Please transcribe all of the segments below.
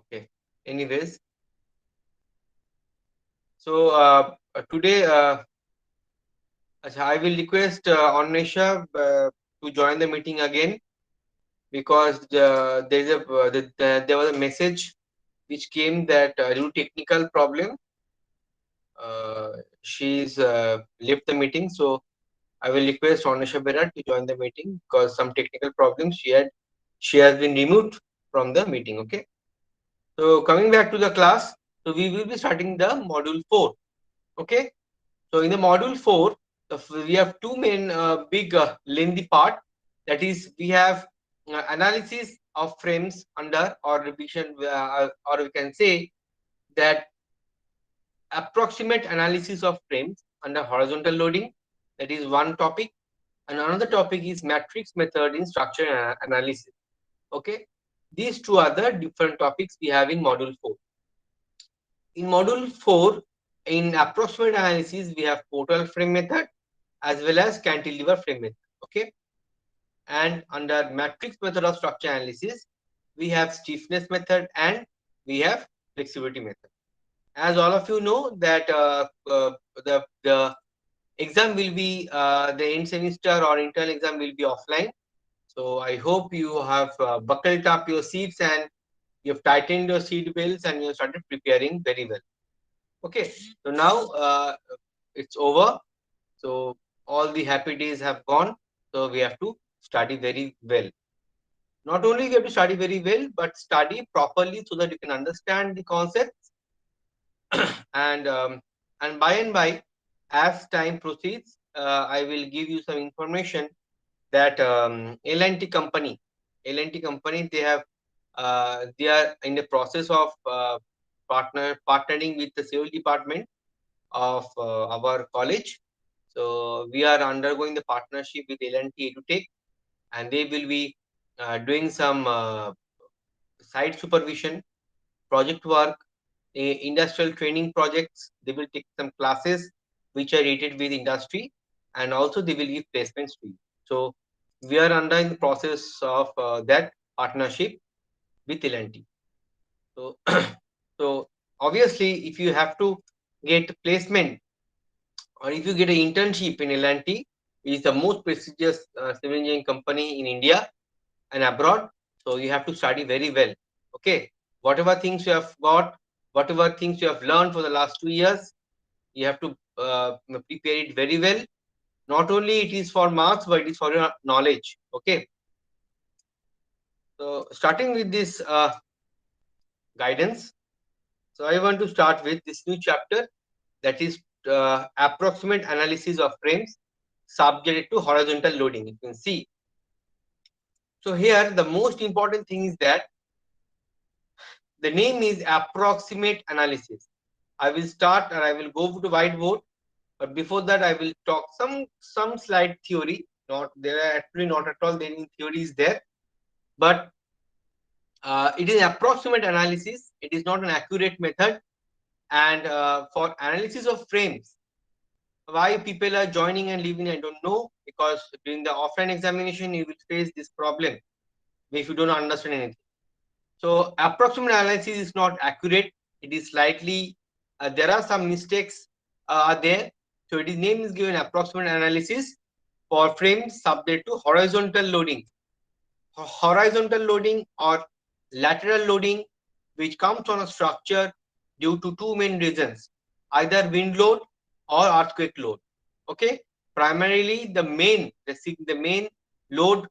Okay. Anyways, so today I will request Annesha to join the meeting again because there was a message which came that due to technical problem, uh, she's left the meeting. So I will request Annesha Berat to join the meeting because some technical problems she has been removed from the meeting. Okay. So coming back to the class, so we will be starting the module 4. Okay. So in the module 4, we have two main big lengthy part. That is, we have analysis of frames under or revision, or we can say that approximate analysis of frames under horizontal loading. That is one topic, and another topic is matrix method in structure analysis. Okay, these two are the different topics we have in module 4. In module 4, in approximate analysis, we have portal frame method as well as cantilever frame method. Okay, and under matrix method of structure analysis, we have stiffness method and we have flexibility method. As all of you know that the exam will be the end semester or internal exam will be offline. So I hope you have buckled up your seats and you have tightened your seat belts and you have started preparing very well. Okay, so now it's over. So all the happy days have gone. So we have to study very well. Not only we have to study very well, but study properly so that you can understand the concepts and by, as time proceeds, I will give you some information that L&T company, they have they are in the process of partnering with the civil department of our college. So we are undergoing the partnership with L&T EduTech, and they will be doing some site supervision, project work, industrial training projects. They will take some classes which are rated with industry, and also they will give placements to you. So we are under in the process of that partnership with L&T. So so obviously, if you have to get placement or if you get an internship in L&T, which is the most prestigious civil engineering company in India and abroad, so you have to study very well. Okay, whatever things you have got, whatever things you have learned for the last 2 years, you have to prepare it very well. Not only it is for marks, but it is for your knowledge. Okay, so starting with this guidance, so I want to start with this new chapter, that is approximate analysis of frames subject to horizontal loading. You can see. So here the most important thing is that the name is approximate analysis. I will start and I will go to whiteboard, but before that I will talk some slight theory. Not there are actually not at all any theories there, but it is approximate analysis. It is not an accurate method, and for analysis of frames, why people are joining and leaving, I don't know, because during the offline examination you will face this problem if you don't understand anything. So approximate analysis is not accurate. It is slightly there are some mistakes are there. So it is name is given approximate analysis for frames subject to horizontal loading. Horizontal loading or lateral loading, which comes on a structure due to two main reasons, either wind load or earthquake load. Okay, primarily the main load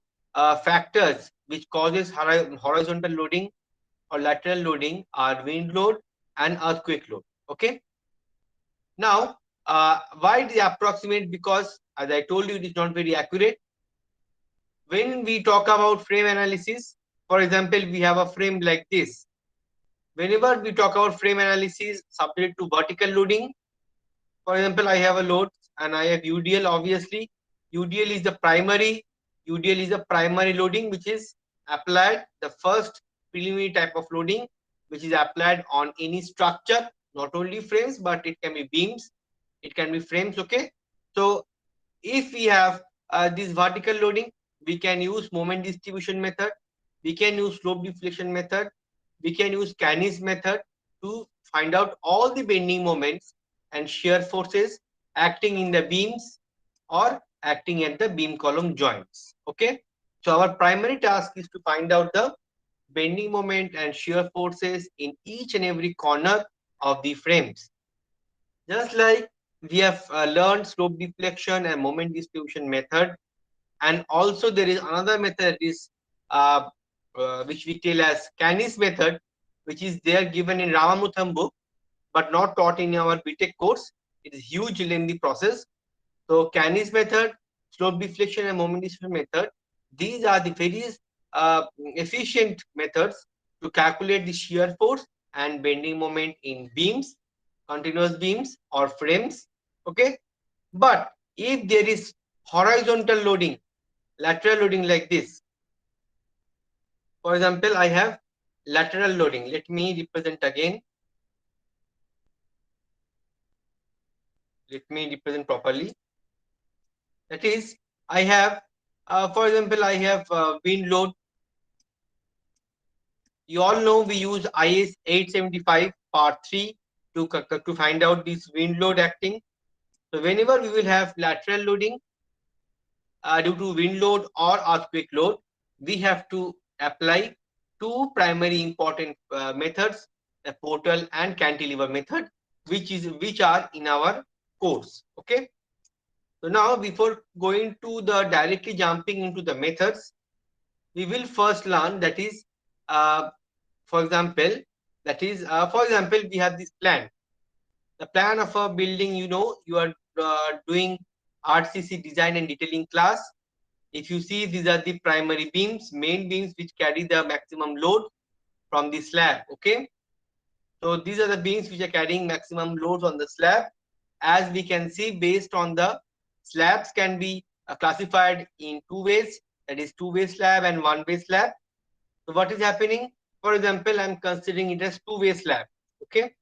factors which causes horizontal loading or lateral loading are wind load and earthquake load. Okay, now why the approximate? Because as I told you, it is not very accurate. When we talk about frame analysis, for example, we have a frame like this. Whenever we talk about frame analysis subject to vertical loading, for example, I have a load and I have UDL. Obviously, UDL is the primary loading which is applied, the first preliminary type of loading which is applied on any structure, not only frames, but it can be beams, it can be frames. Okay, so if we have this vertical loading, we can use moment distribution method, we can use slope deflection method, we can use Canis method to find out all the bending moments and shear forces acting in the beams or acting at the beam column joints. Okay. So our primary task is to find out the bending moment and shear forces in each and every corner of the frames. Just like we have learned slope deflection and moment distribution method, and also there is another method is uh, which we tell as Canis method, which is there given in Ramamutham book, but not taught in our BTech course. It is huge lengthy process. So Canis method, slope deflection and moment distribution method, these are the very efficient methods to calculate the shear force and bending moment in beams, continuous beams or frames. Okay. But if there is horizontal loading, lateral loading like this, for example, I have lateral loading. Let me represent again. Let me represent properly. That is, I have, for example, I have wind load. You all know we use IS 875 part 3 to find out this wind load acting. So whenever we will have lateral loading due to wind load or earthquake load, we have to apply two primary important methods, the portal and cantilever method, which are in our course. Okay. So now before going to the directly jumping into the methods, we will first learn that is, uh, for example, for example, we have this plan. The plan of a building, you know, you are doing RCC design and detailing class. If you see, these are the primary beams, main beams which carry the maximum load from the slab. Okay. So these are the beams which are carrying maximum loads on the slab. As we can see, based on the slabs can be classified in two ways, that is two-way slab and one-way slab. So what is happening? For example, I'm considering it as two-way slab. Okay.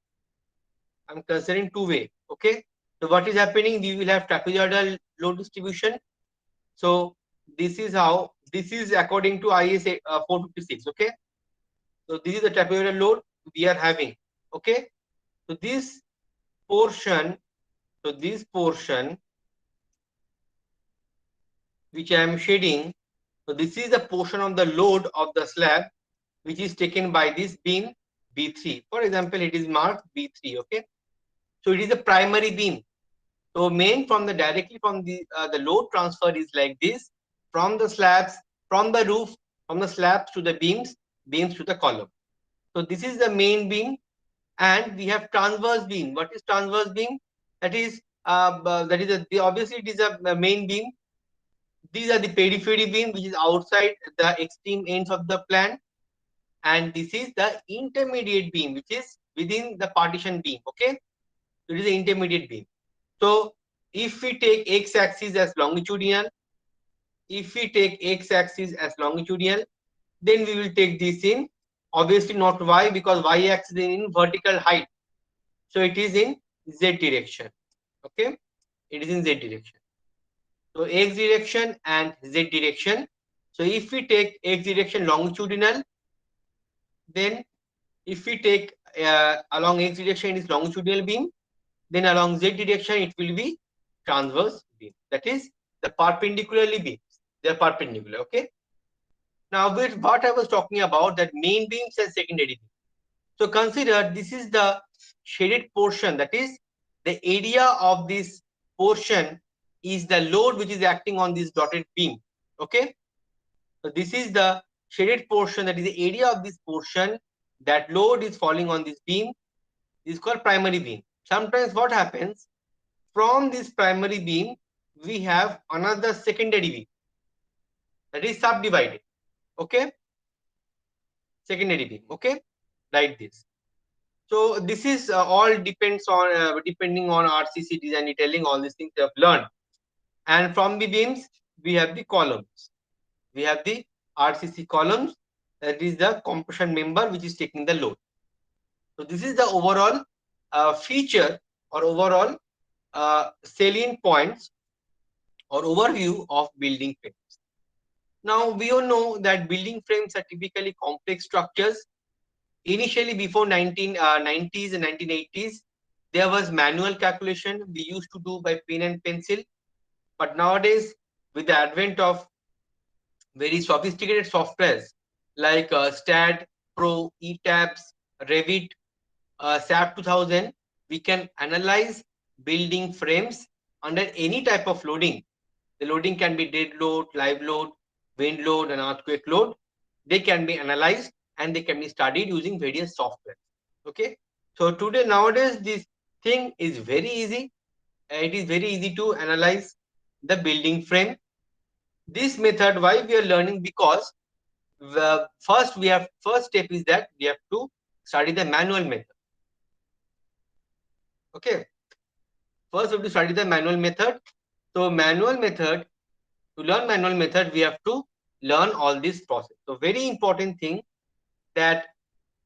I'm considering two-way. Okay. So what is happening? We will have trapezoidal load distribution. So this is how, this is according to IS 456. Okay. So this is the trapezoidal load we are having. Okay. So this portion, so this portion which I am shading, so this is the portion of the load of the slab which is taken by this beam B3. For example, it is marked B3. Okay. So it is the primary beam. So main from the directly from the load transfer is like this, from the slabs, from the roof, from the slabs to the beams, beams to the column. So this is the main beam, and we have transverse beam. What is transverse beam? That is obviously it is a main beam. These are the periphery beam, which is outside the extreme ends of the plan, and this is the intermediate beam, which is within the partition beam. Okay, so it is the intermediate beam. So if we take x-axis as longitudinal, if we take x-axis as longitudinal, then we will take this in, obviously not y, because y-axis is in vertical height. So it is in z direction. Okay, it is in z direction. So x direction and z direction. So if we take x direction longitudinal, then if we take along x direction it is longitudinal beam, then along z direction it will be transverse beam. That is the perpendicularly beams. They are perpendicular. Okay. Now with what I was talking about, that main beams and secondary beams. So consider this is the shaded portion, that is the area of this portion is the load which is acting on this dotted beam. Okay. So this is the shaded portion, that is the area of this portion, that load is falling on this beam. This is called primary beam. Sometimes what happens, from this primary beam we have another secondary beam that is subdivided. Okay, secondary beam. Okay, like this. So this is all depends on depending on RCC design detailing, all these things we have learned. And from the beams we have the columns. We have the RCC columns, that is the compression member which is taking the load. So this is the overall feature or overall salient points or overview of building frames. Now we all know that building frames are typically complex structures Initially, before 1990s and 1980s, there was manual calculation we used to do by pen and pencil. But nowadays, with the advent of very sophisticated softwares like STAD, Pro, ETABS, Revit, SAP 2000, we can analyze building frames under any type of loading. The loading can be dead load, live load, wind load, and earthquake load. They can be analyzed and they can be studied using various software. Okay. So today, nowadays, this thing is very easy. It is very easy to analyze the building frame. This method, why we are learning? Because the first step is that we have to study the manual method. Okay. First, we have to study the manual method. So manual method, to learn manual method, we have to learn all this process. So very important thing that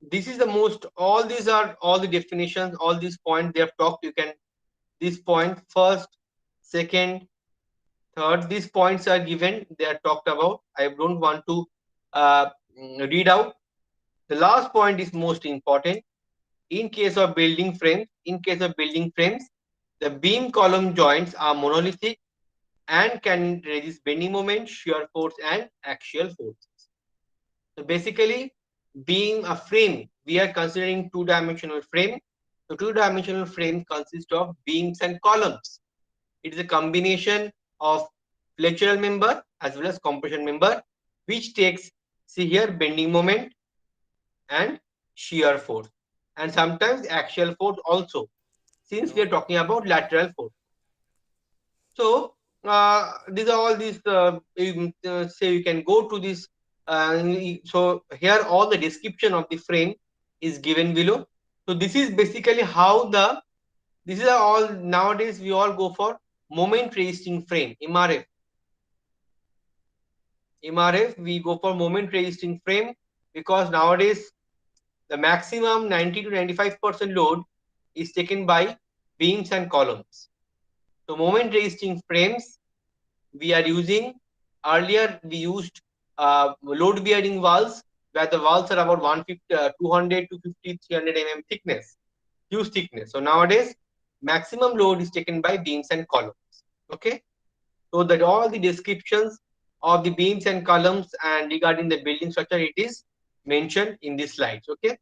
this is the most, all these are all the definitions, all these points they have talked. You can, this point first, second, third, these points are given, they are talked about. I don't want to uh, read out. The last point is most important. In case of building frames, the beam column joints are monolithic and can resist bending moment, shear force, and axial forces. So basically, being a frame, we are considering two-dimensional frame. So two-dimensional frame consists of beams and columns. It is a combination of flexural member as well as compression member, which takes, see here, bending moment and shear force, and sometimes axial force also, since we are talking about lateral force. So these are all these. Say you can go to this. So here all the description of the frame is given below. So this is basically how the, this is all, nowadays we all go for moment resisting frame, MRF. MRF, we go for moment resisting frame because nowadays the maximum 90 to 95% load is taken by beams and columns. So moment resisting frames we are using. Earlier we used load bearing walls, where the walls are about 150, 200 to 50, 300 mm thickness, huge thickness. So nowadays maximum load is taken by beams and columns. Okay. So that all the descriptions of the beams and columns and regarding the building structure, it is mentioned in these slides. Okay.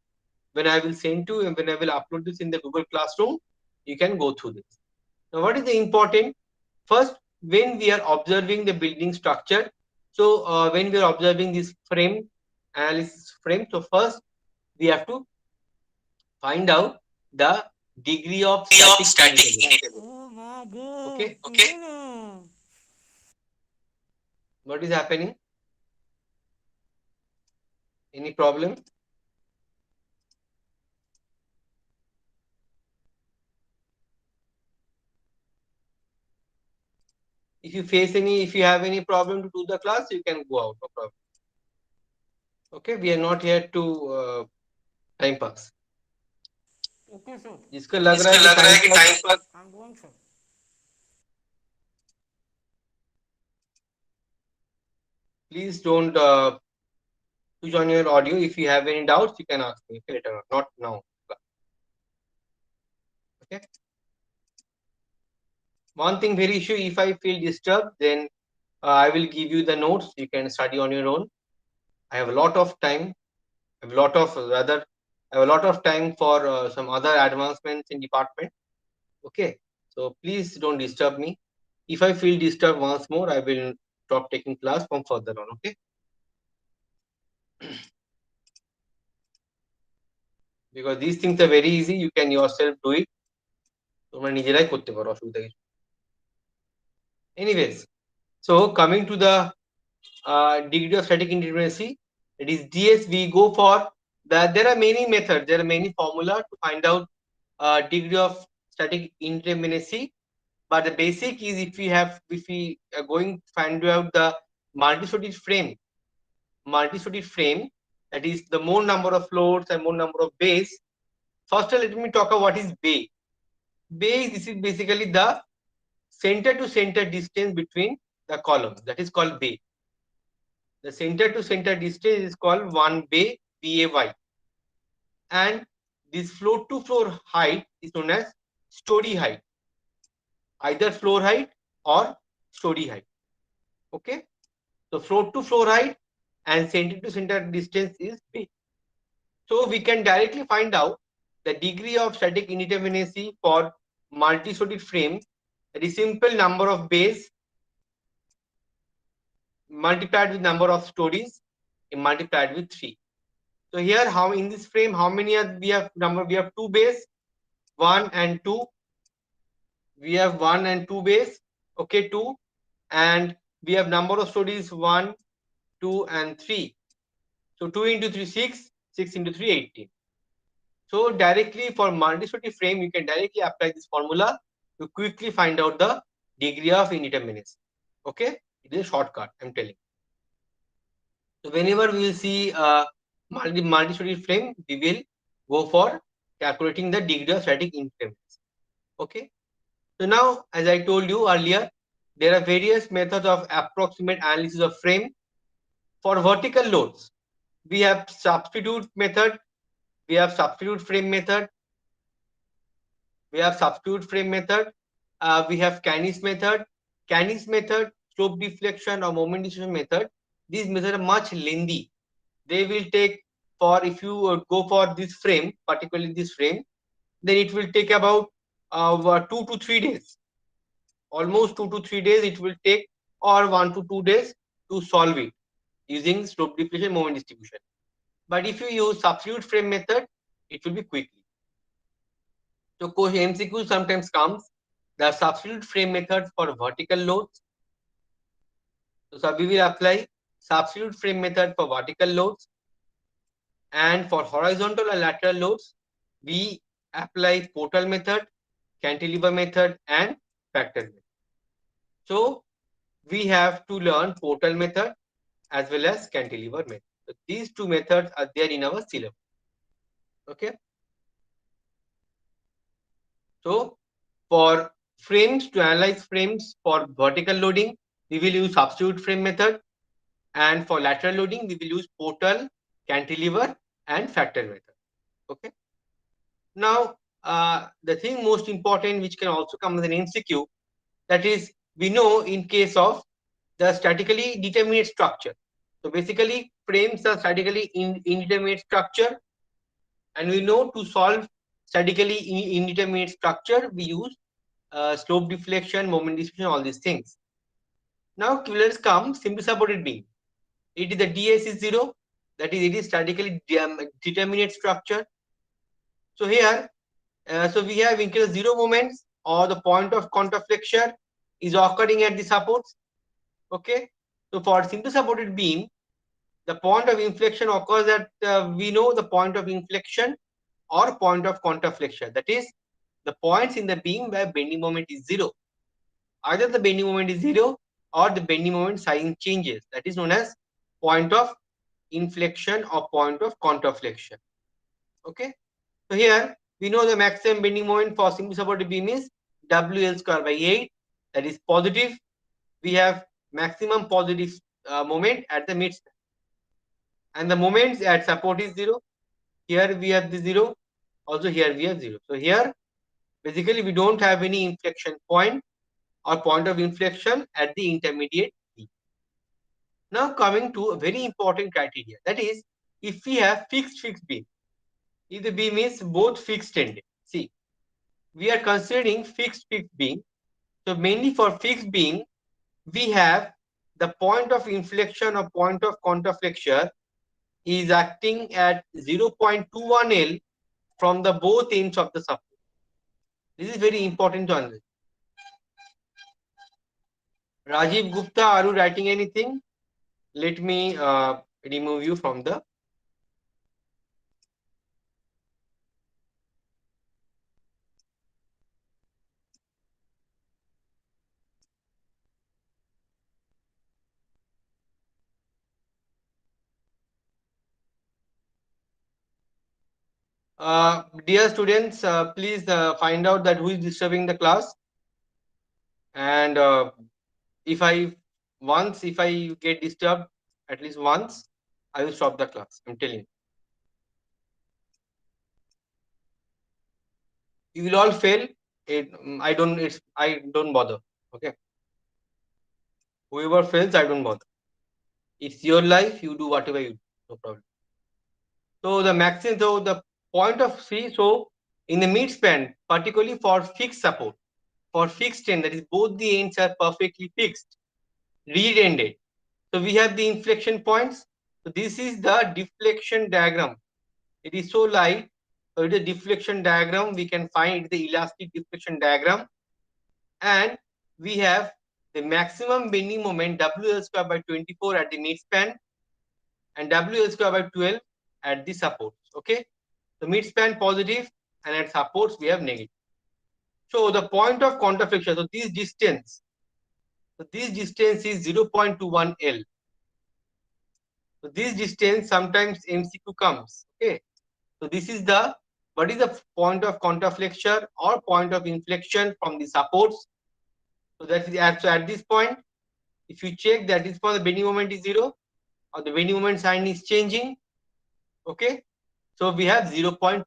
When I will send to, when I will upload this in the Google Classroom, you can go through this. Now, what is the important? First, when we are observing the building structure, so when we are observing this frame, analysis frame, so first we have to find out the degree of static instability. Oh my god. Okay. Okay. What is happening? Any problem? If you face any, if you have any problem to do the class, you can go out. No problem. Okay, we are not here to time pass. Okay, sir. जिसको लग रहा जिसको है कि लग रहा time है कि pass, time pass I'm going, sir. please don't switch on your audio. If you have any doubts, you can ask me later on, not now. Okay. One thing very issue, if I feel disturbed, then I will give you the notes. You can study on your own. I have a lot of time. I have a lot of rather. I have a lot of time for some other advancements in department. Okay. So please don't disturb me. If I feel disturbed once more, I will stop taking class from further on. Okay. Because these things are very easy. You can yourself do it. তোমরা নিজেরাই করতে পারো, অসুবিধা কিছু। Anyways, so coming to the degree of static indeterminacy, it is DS. We go for the, there are many methods, there are many formula to find out degree of static indeterminacy, but the basic is, if we are going to find out the multi-sorted frame, that is the more number of floors and more number of bays. First, let me talk about what is bay. Bay, this is basically the center to center distance between the columns, that is called bay. The center to center distance is called one bay, BAY. and this floor to floor height is known as story height, either floor height or story height. Okay, so floor to floor height and center to center distance is base. So we can directly find out the degree of static indeterminacy for multi-story frame, that is simple number of bays multiplied with number of stories multiplied with 3. So here, how in this frame, how many are we have number? We have two bays, 1 and 2. We have 1 and 2 bays. Okay, 2, and we have number of stories 1, 2, and 3. So 2 into 3 6, 6 into 3 18. So directly for multi-story frame, you can directly apply this formula to quickly find out the degree of indeterminacy. Okay, it is a shortcut. I'm telling. So whenever we will see multi-story frame, we will go for calculating the degree of static indeterminacy. Okay. So now, as I told you earlier, there are various methods of approximate analysis of frame. For vertical loads, we have substitute method, we have substitute frame method, we have substitute frame method, we have Canis method. Canis method, slope deflection or moment distribution method. These methods are much lengthy. They will take, for if you go for this frame, particularly this frame, then it will take about 2 to 3 days. Almost 2 to 3 days it will take, or 1 to 2 days to solve it using slope deflection moment distribution. But if you use substitute frame method, it will be quickly. So MCQ sometimes comes the substitute frame method for vertical loads. So we will apply substitute frame method for vertical loads, and for horizontal and lateral loads, we apply portal method, cantilever method, and factor method. So we have to learn portal method as well as cantilever method. So these two methods are there in our syllabus. Okay. So for frames, to analyze frames for vertical loading, we will use substitute frame method, and for lateral loading, we will use portal, cantilever, and factor method. Okay. Now, the thing most important, which can also come as an MCQ, that is, we know in case of the statically determinate structure. So basically, frames are statically indeterminate structure, and we know to solve statically indeterminate structure, we use slope deflection, moment distribution, all these things. Now, let's come simply supported beam. It is the ds is 0, that is, it is statically determinate structure. So here, so we have in case of 0 moments, or the point of contact flexure is occurring at the supports. Okay, so for simply supported beam, the point of inflection occurs at we know the point of inflection or point of contact flexure, that is the points in the beam where bending moment is 0. Either the bending moment is 0 or the bending moment sign changes, that is known as point of inflection or point of contact flexure. Okay, so here we know the maximum bending moment for simply supported beam is WL square by 8, that is positive. We have maximum positive moment at the midspan, and the moments at support is 0. Here we have the 0, also here we have 0. So here basically we don't have any inflection point or point of inflection at the intermediate beam. Now coming to a very important criteria, that is, if we have fixed beam, if the beam is both fixed ended. See, we are considering fixed beam. So mainly for fixed beam, we have the point of inflection or point of contact flexure is acting at 0.21 L from the both ends of the support. This is very important to understand. Rajiv Gupta, are you writing anything? Let me remove you from the. Dear students, please find out that who is disturbing the class, and if I if I get disturbed at least once, I will stop the class. I'm telling you. You will all fail. I don't bother. Okay, whoever fails, I don't bother. It's your life. You do whatever you do. No problem. So the maximum, so the point of C, so in the mid span, particularly for fixed support, for fixed end, that is both the ends are perfectly fixed, rear-ended. So we have the inflection points. So this is the deflection diagram. It is so light. So it is a deflection diagram. We can find the elastic deflection diagram, and we have the maximum bending moment WL square by 24 at the mid span and WL square by 12 at the supports. Okay. The mid span positive and at supports we have negative. So the point of counterflexion, so this distance is 0.21 L. So this distance sometimes MCQ comes. Okay. So this is the, what is the point of counterflexure or point of inflection from the supports. So that is at this point, if you check that is for the bending moment is 0 or the bending moment sign is changing. Okay. So we have 0.21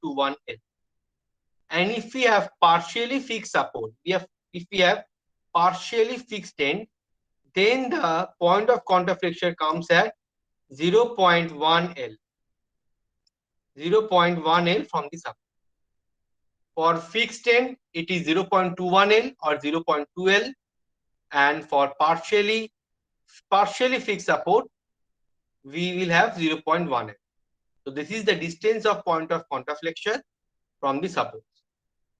L. And if we have partially fixed support, if we have partially fixed end, then the point of counterflexure comes at 0.1 L, 0.1 L from the support. For fixed end, it is 0.21 L or 0.2 L, and for partially fixed support, we will have 0.1 L. So this is the distance of point of counterflexure from the support.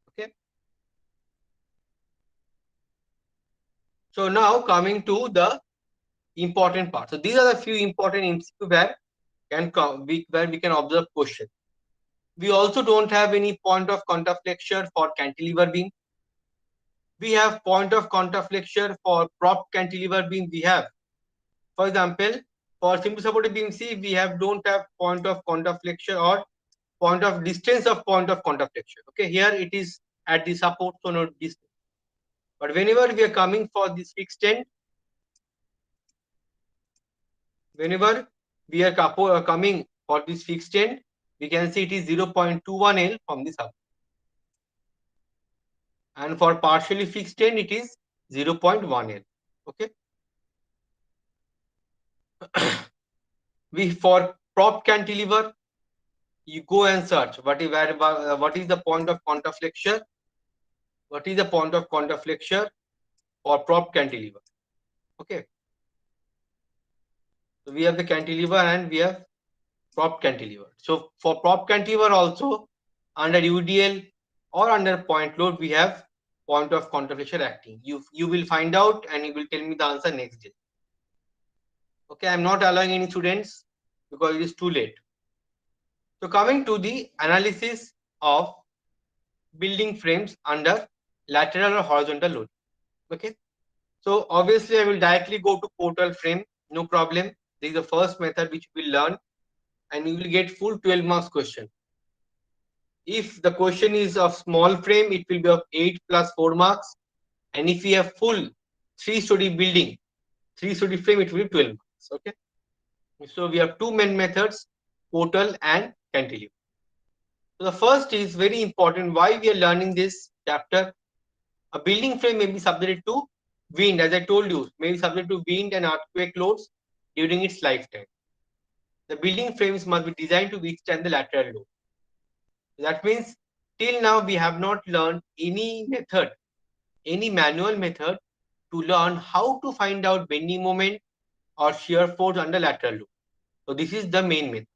Okay. So now coming to the important part. So these are the few important MCQ where we can observe question. We also don't have any point of counterflexure for cantilever beam. We have point of counterflexure for prop cantilever beam. We have, for example, for simple supported beam C, we don't have point of counterflexure or point of distance of point of counterflexure. Okay, here it is at the support, so no distance. But whenever we are coming for this fixed end, whenever we are coming for this fixed end, we can see it is 0.21 L from the support. And for partially fixed end, it is 0.1 L. Okay. We for prop cantilever, you go and search what is the point of counterflexure? What is the point of counterflexure for prop cantilever? Okay. So we have the cantilever and we have prop cantilever. So for prop cantilever also under UDL or under point load, we have point of counterflexure acting. You will find out and you will tell me the answer next day. Okay, I'm not allowing any students because it is too late. So coming to the analysis of building frames under lateral or horizontal load. Okay, so obviously I will directly go to portal frame, no problem. This is the first method which we will learn and you will get full 12 marks question. If the question is of small frame, it will be of 8 plus 4 marks. And if we have full 3-story building, 3-story frame, it will be 12 marks. Okay. So we have two main methods, portal and cantilever. So the first is very important. Why we are learning this chapter? A building frame may be subjected to wind, as I told you, may be subject to wind and earthquake loads during its lifetime. The building frames must be designed to withstand the lateral load. That means till now we have not learned any method, any manual method to learn how to find out bending moment or shear force under lateral load. So this is the main method.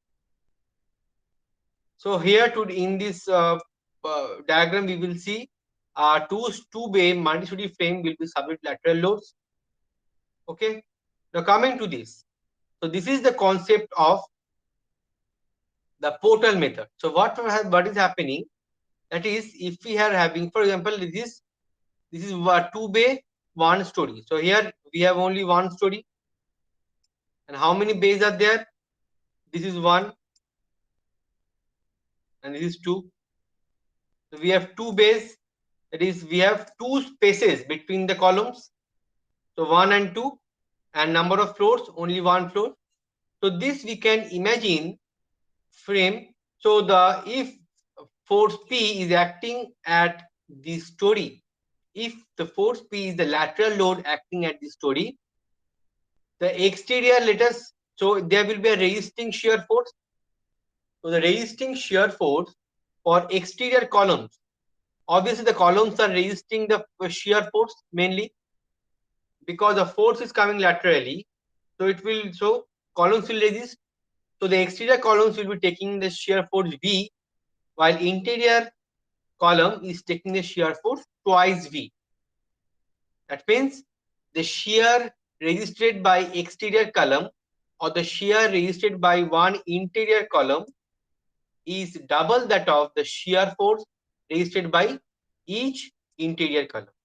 So here in this diagram we will see two-bay multi-story frame will be subject to lateral loads. Okay. Now coming to this. So this is the concept of the portal method. So what is happening? That is, if we are having, for example, this is 2-bay, 1-story. So here we have only 1-story. And how many bays are there? This is 1 and this is 2. So we have 2 bays. That is, we have 2 spaces between the columns. So 1 and 2, and number of floors only 1 floor. So this we can imagine frame. So the if force P is acting at the story. If the force P is the lateral load acting at the story, the exterior, let us, so there will be a resisting shear force. So the resisting shear force for exterior columns, obviously the columns are resisting the shear force mainly because the force is coming laterally. So it will, so columns will resist. So the exterior columns will be taking the shear force V, while interior column is taking the shear force twice V. That means the shear resisted by exterior column or the shear resisted by one interior column is double that of the shear force resisted by each interior column.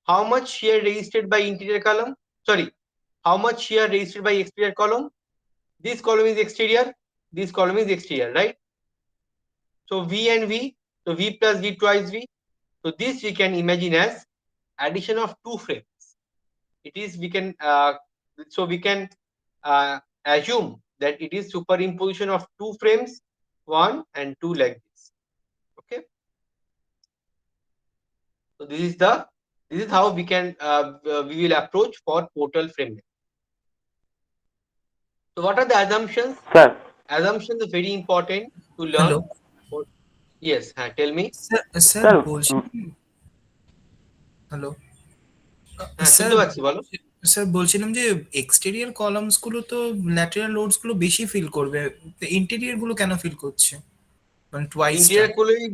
How much shear resisted by interior column? Sorry, how much shear resisted by exterior column? This column is exterior, this column is exterior, right? So V and V, so V plus V twice V. So this we can imagine as addition of two frames. It is, we can so we can assume that it is superimposition of two frames, one and two, like this. Okay, so this is how we can we will approach for portal frame. So what are the assumptions? Sir, Assumptions are very important to hello learn. Yes, tell me. Sir sir sir, বলছিলাম hello sir শুনতে পাচ্ছি, বলো। Sir বলছিলাম যে exterior columns গুলো তো lateral loads গুলো বেশি ফিল করবে, ইন্টেরিয়র গুলো কেন ফিল করছে মানে টুয়াইসটা? Interior cooling,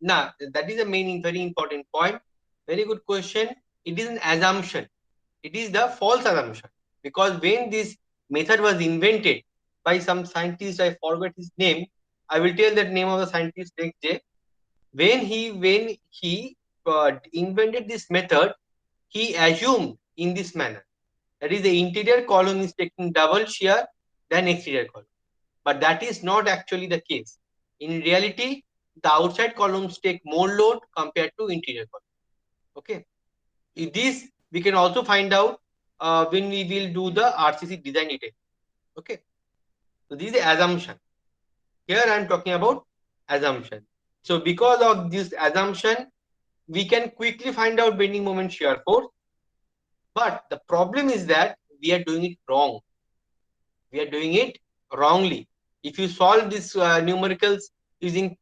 nah, that is a main very important point. Very good question. It is an assumption. It is the false assumption, because when this method was invented by some scientist, I forgot his name. I will tell that name of the scientist next day. When he invented this method, he assumed in this manner, that is the interior column is taking double shear than exterior column. But that is not actually the case. In reality, the outside columns take more load compared to interior column. Okay. This we can also find out when we will do the RCC design detail. Okay. So this is the assumption. Here I am talking about assumption. So because of this assumption, we can quickly find out bending moment shear force. But the problem is that we are doing it wrong. We are doing it wrongly. If you solve this numericals using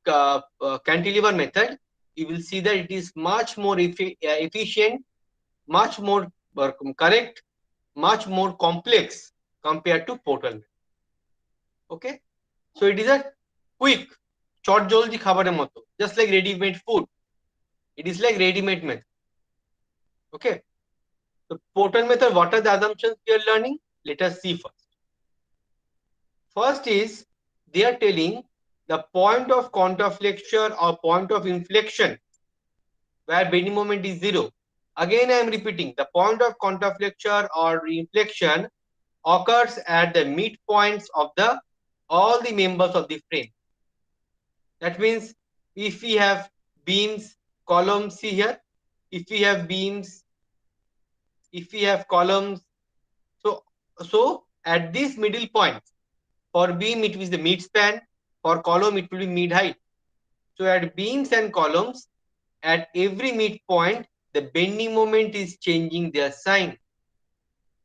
cantilever method, you will see that it is much more efficient, much more correct, much more complex compared to portal method. Okay, so it is a quick, short joldi khabarer moto, just like ready-made food. It is like ready-made method. Okay, so portal method, what are the assumptions we are learning? Let us see first. First is, they are telling the point of counterflexure or point of inflection where bending moment is zero. Again, I am repeating, the point of counterflexure or inflection occurs at the midpoints of the all the members of the frame. That means if we have beams, columns, see here, if we have beams, if we have columns, so at this middle point, for beam it is the mid span, for column it will be mid height. So at beams and columns, at every midpoint, the bending moment is changing their sign.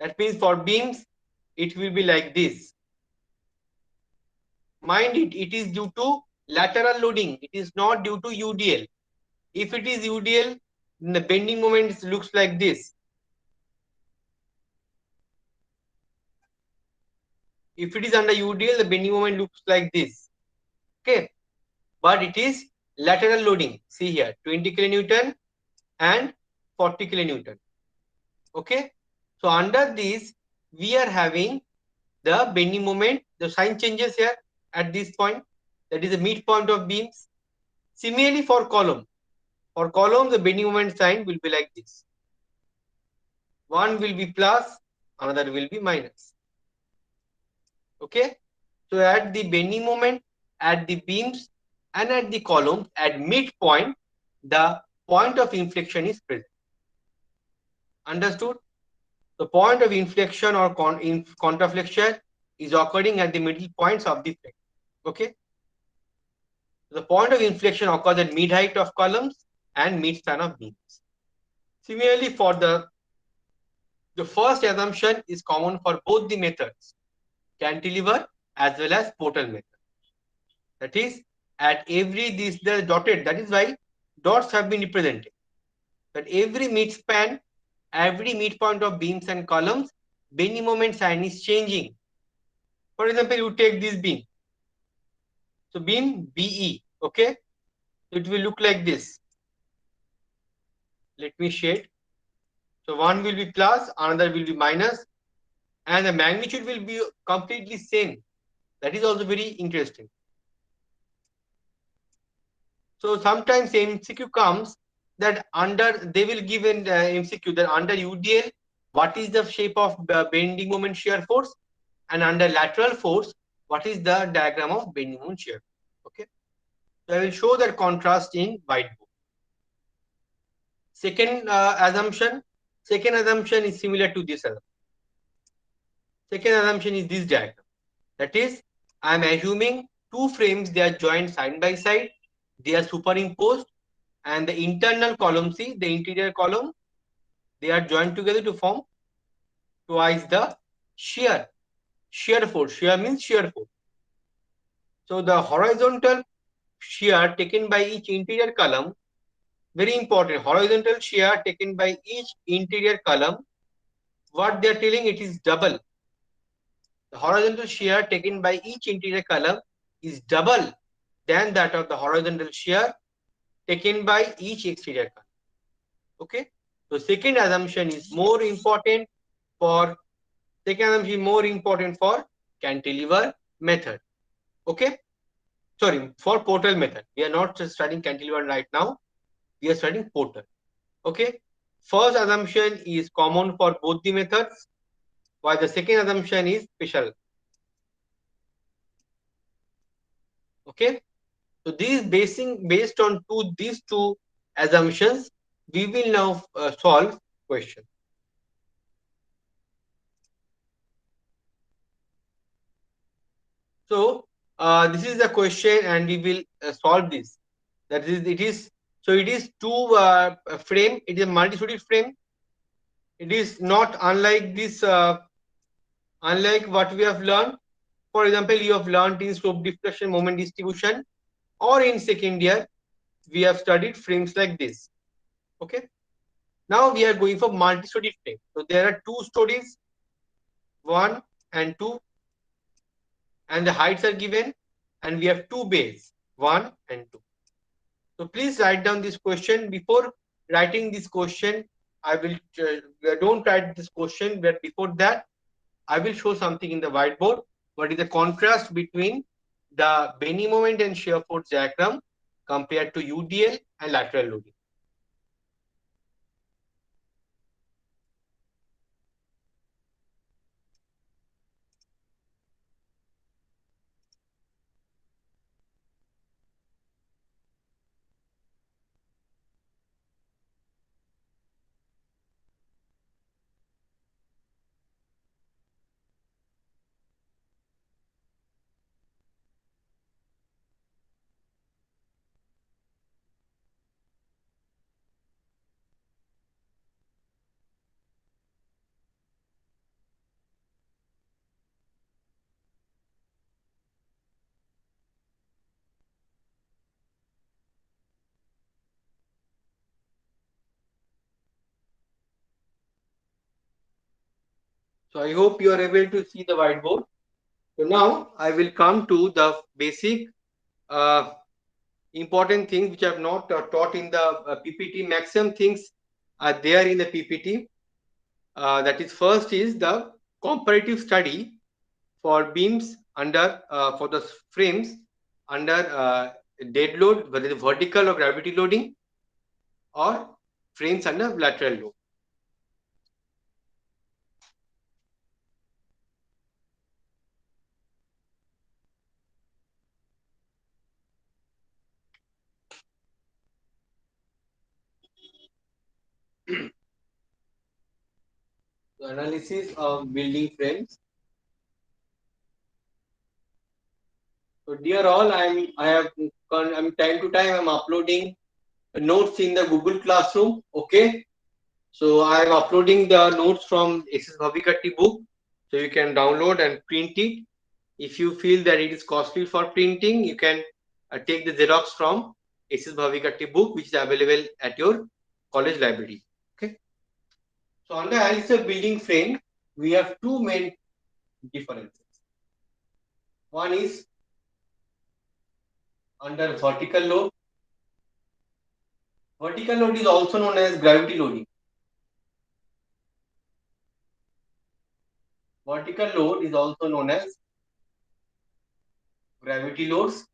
That means for beams, it will be like this. Mind it is due to lateral loading. It is not due to UDL. If it is UDL, then the bending moment looks like this. If it is under UDL, the bending moment looks like this. Okay, but it is lateral loading. See here, 20 kilonewton and 40 kilonewton. Okay, so under this, we are having the bending moment. The sign changes here at this point. That is the midpoint of beams. Similarly, for column, the bending moment sign will be like this. One will be plus, another will be minus. Okay, so at the bending moment, at the beams and at the columns, at midpoint, the point of inflection is present. Understood? The point of inflection or counterflexion is occurring at the middle points of the frame. Okay, The point of inflection occurs at mid height of columns and mid span of beams. Similarly, for the first assumption is common for both the methods, cantilever as well as portal method. That is, at every this the dotted. That is why dots have been represented. That every midspan, every midpoint of beams and columns, bending moment sign is changing. For example, you take this beam. So beam BE, okay? It will look like this. Let me shade. So one will be plus, another will be minus, and the magnitude will be completely same. That is also very interesting. So sometimes MCQ comes that under they will give an MCQ that under UDL, what is the shape of bending moment shear force, and under lateral force, what is the diagram of bending moment shear. Okay, so I will show that contrast in whiteboard. Second assumption. Second assumption is similar to this. Second assumption is this diagram. That is, I am assuming two frames, they are joined side by side, they are superimposed, and the internal column, see the interior column, they are joined together to form twice the shear force. Shear means shear force. So the horizontal shear taken by each interior column, very important, horizontal shear taken by each interior column, what they are telling, it is double. The horizontal shear taken by each interior column is double than that of the horizontal shear taken by each exterior column. Okay, so second assumption is more important for cantilever method. Okay, sorry, for portal method. We are not just studying cantilever right now. We are studying portal. Okay, first assumption is common for both the methods, while the second assumption is special. Okay, so based on these two assumptions, we will now solve question. So this is the question, and we will solve this. That is, it is so. It is two frame. It is a multi-threaded frame. It is not unlike this. Unlike what we have learned. For example, you have learned in slope deflection moment distribution, or in second year, we have studied frames like this. Okay. Now we are going for multi-story frame. So there are two stories, 1 and 2, and the heights are given, and we have two bays, 1 and 2. So please write down this question. Before writing this question, I will don't write this question, but before that, I will show something in the whiteboard. What is the contrast between the bending moment and shear force diagram compared to UDL and lateral loading? So I hope you are able to see the whiteboard. So now I will come to the basic uh, important things which I have not taught in the PPT. Maximum things are there in the PPT. That is, first is the comparative study for beams under for the frames under dead load, whether it's vertical or gravity loading, or frames under lateral load. So analysis of building frames. So dear all, I have time to time I'm uploading notes in the Google Classroom. Okay, so I am uploading the notes from SS Bhavikatti book, so you can download and print it. If you feel that it is costly for printing, you can take the Xerox from SS Bhavikatti book, which is available at your college library. Okay. So under analysis of building frame, we have two main differences. One is under vertical load. Vertical load is also known as gravity loading. Vertical load is also known as gravity loads,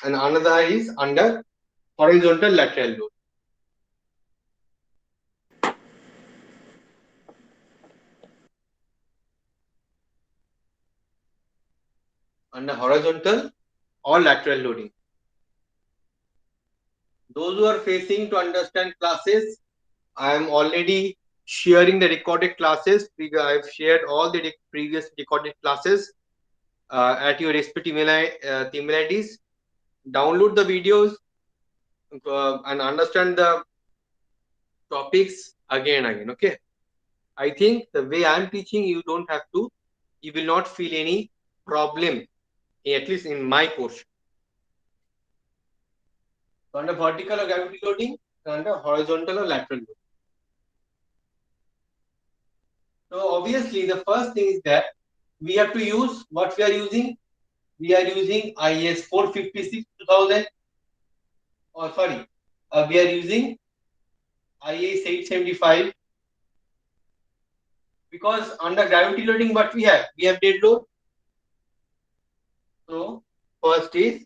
and another is under horizontal lateral load. Under horizontal or lateral loading. Those who are facing to understand classes, I am already sharing the recorded classes. I have shared all the previous recorded classes at your respective email IDs. Download the videos and understand the topics again and again. Okay. I think the way I am teaching, you will not feel any problem, at least in my course. So under vertical or gravity loading, under horizontal or lateral loading. So obviously the first thing is that we have to use what we are using. We are using IS 456 2000. Or sorry, we are using IS 875, because under gravity loading what we have dead load. So first is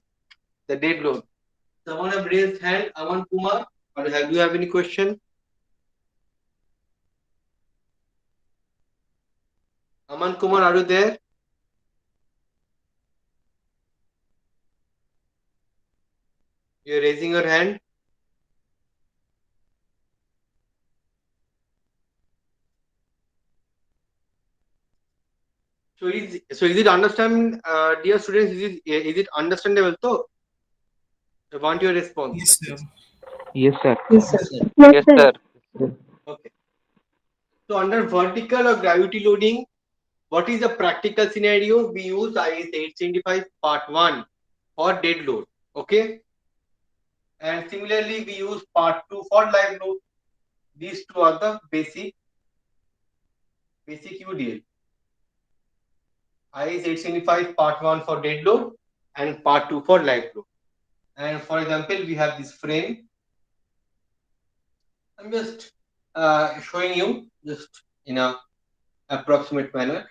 the dead load. Someone have raised hand, Aman Kumar. Or do you have any question? Aman Kumar, are you there? You're raising your hand. So is it understand, dear students? Is it understandable? So I want your response. Yes, sir. Yes, sir. Yes, sir. Yes, sir. Okay. So under vertical or gravity loading, what is the practical scenario? We use IS 875 part 1 for dead load. Okay. And similarly, we use part 2 for live load. These two are the basic UDL. IS 875 part 1 for dead load and part 2 for live load. And for example, we have this frame. I'm just showing you just in a approximate manner.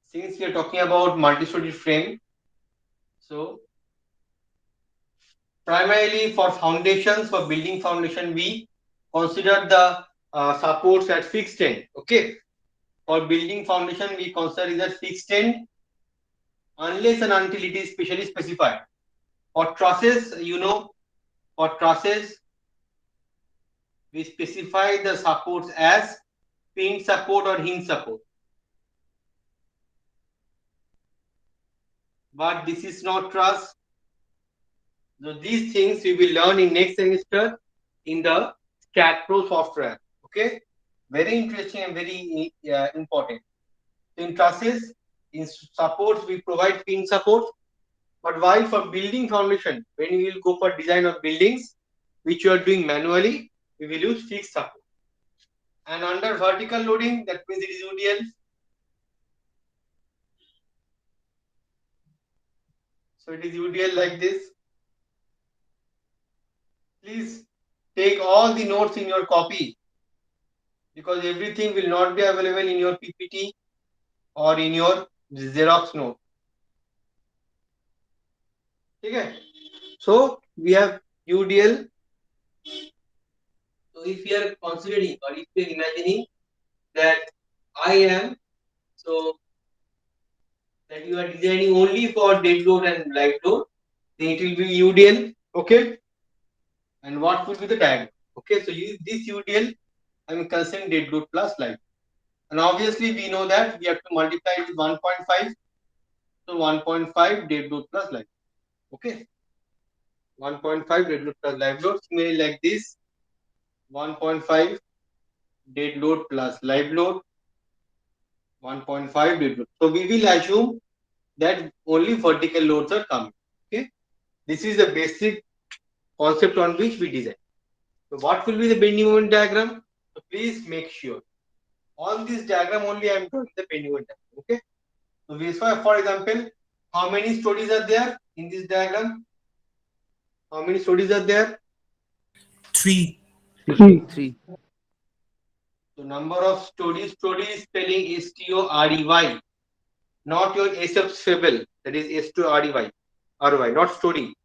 Since we are talking about multi-story frame, so primarily for foundations, for building foundation, we consider the supports at fixed end. Okay, for building foundation, we consider it as fixed end unless and until it is specially specified. For trusses, for trusses, we specify the supports as pin support or hinge support. But this is not truss. So these things we will learn in next semester in the StatPro software. Okay, very interesting and very important. In trusses, in supports, we provide pin support. But while for building foundation, when we will go for design of buildings, which you are doing manually, we will use fixed support. And under vertical loading, that means it is UDL. So it is UDL like this. Please take all the notes in your copy, because everything will not be available in your PPT or in your Xerox note. Okay. So we have UDL. So if you are considering or if you are imagining that I am, so that you are designing only for dead load and live load, then it will be UDL. Okay. And what would be the diagram? Okay. So use this UDL. I am considering dead load plus live. And obviously we know that we have to multiply it with 1.5. So 1.5 dead load plus live. Okay. 1.5 dead load plus live load. Similarly like this. 1.5 dead load plus live load. 1.5 dead load. So we will assume that only vertical loads are coming. Okay. This is the basic concept on which we design. So what will be the bending moment diagram? So please make sure on this diagram only I am drawing the bending moment diagram. Okay. So we for example, how many stories are there in this diagram? How many stories are there? 3. Three. Three. So number of stories. Story is spelling S-T-O-R-E-Y, not your S of Fable. That is S-T-O-R-E-Y, R-Y, not story,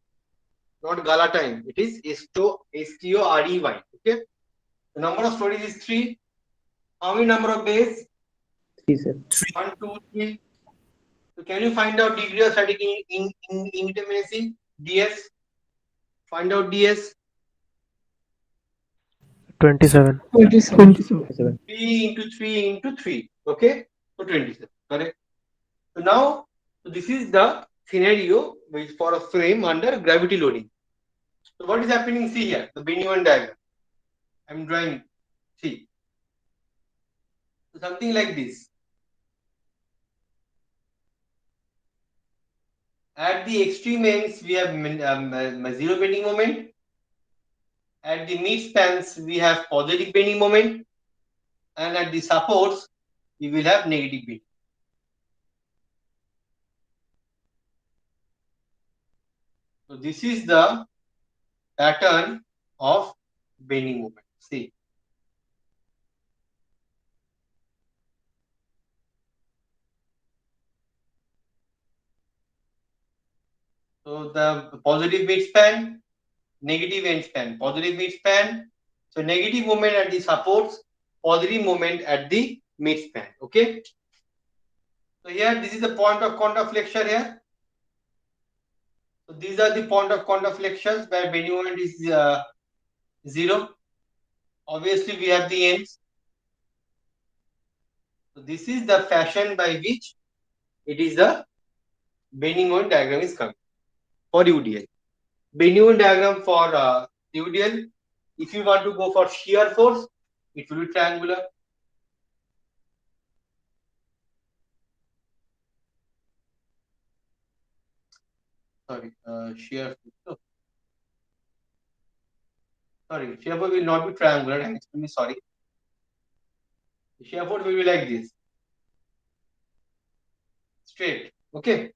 not gala time. It is S-T-O-R-E-Y. Okay. The number of stories is 3. How many number of days? Three, sir. 3. 1, 2, 3. So can you find out degree of static indeterminacy? DS. Find out DS. 27. 27. 3 into 3 into 3. Okay. So 27. Correct. So now, so this is the scenario which for a frame under gravity loading. So what is happening? See here, the bending moment diagram. I'm drawing. See. So something like this. At the extreme ends, we have zero bending moment. At the mid spans, we have positive bending moment. And at the supports, we will have negative bending. So this is the pattern of bending moment. See. So the positive midspan, negative end span, positive midspan. So negative moment at the supports, positive moment at the midspan. Okay. So here, this is the point of contact flexure here. So these are the point of contact flexures where bending moment is 0. Obviously, we have the ends. So this is the fashion by which it is the bending moment diagram is coming for UDL. Bending moment diagram for UDL. If you want to go for shear force, it will be triangular. Sorry, shear force. No. Sorry, shear force will not be triangular. I'm extremely sorry. Shear force will be like this, straight. Okay.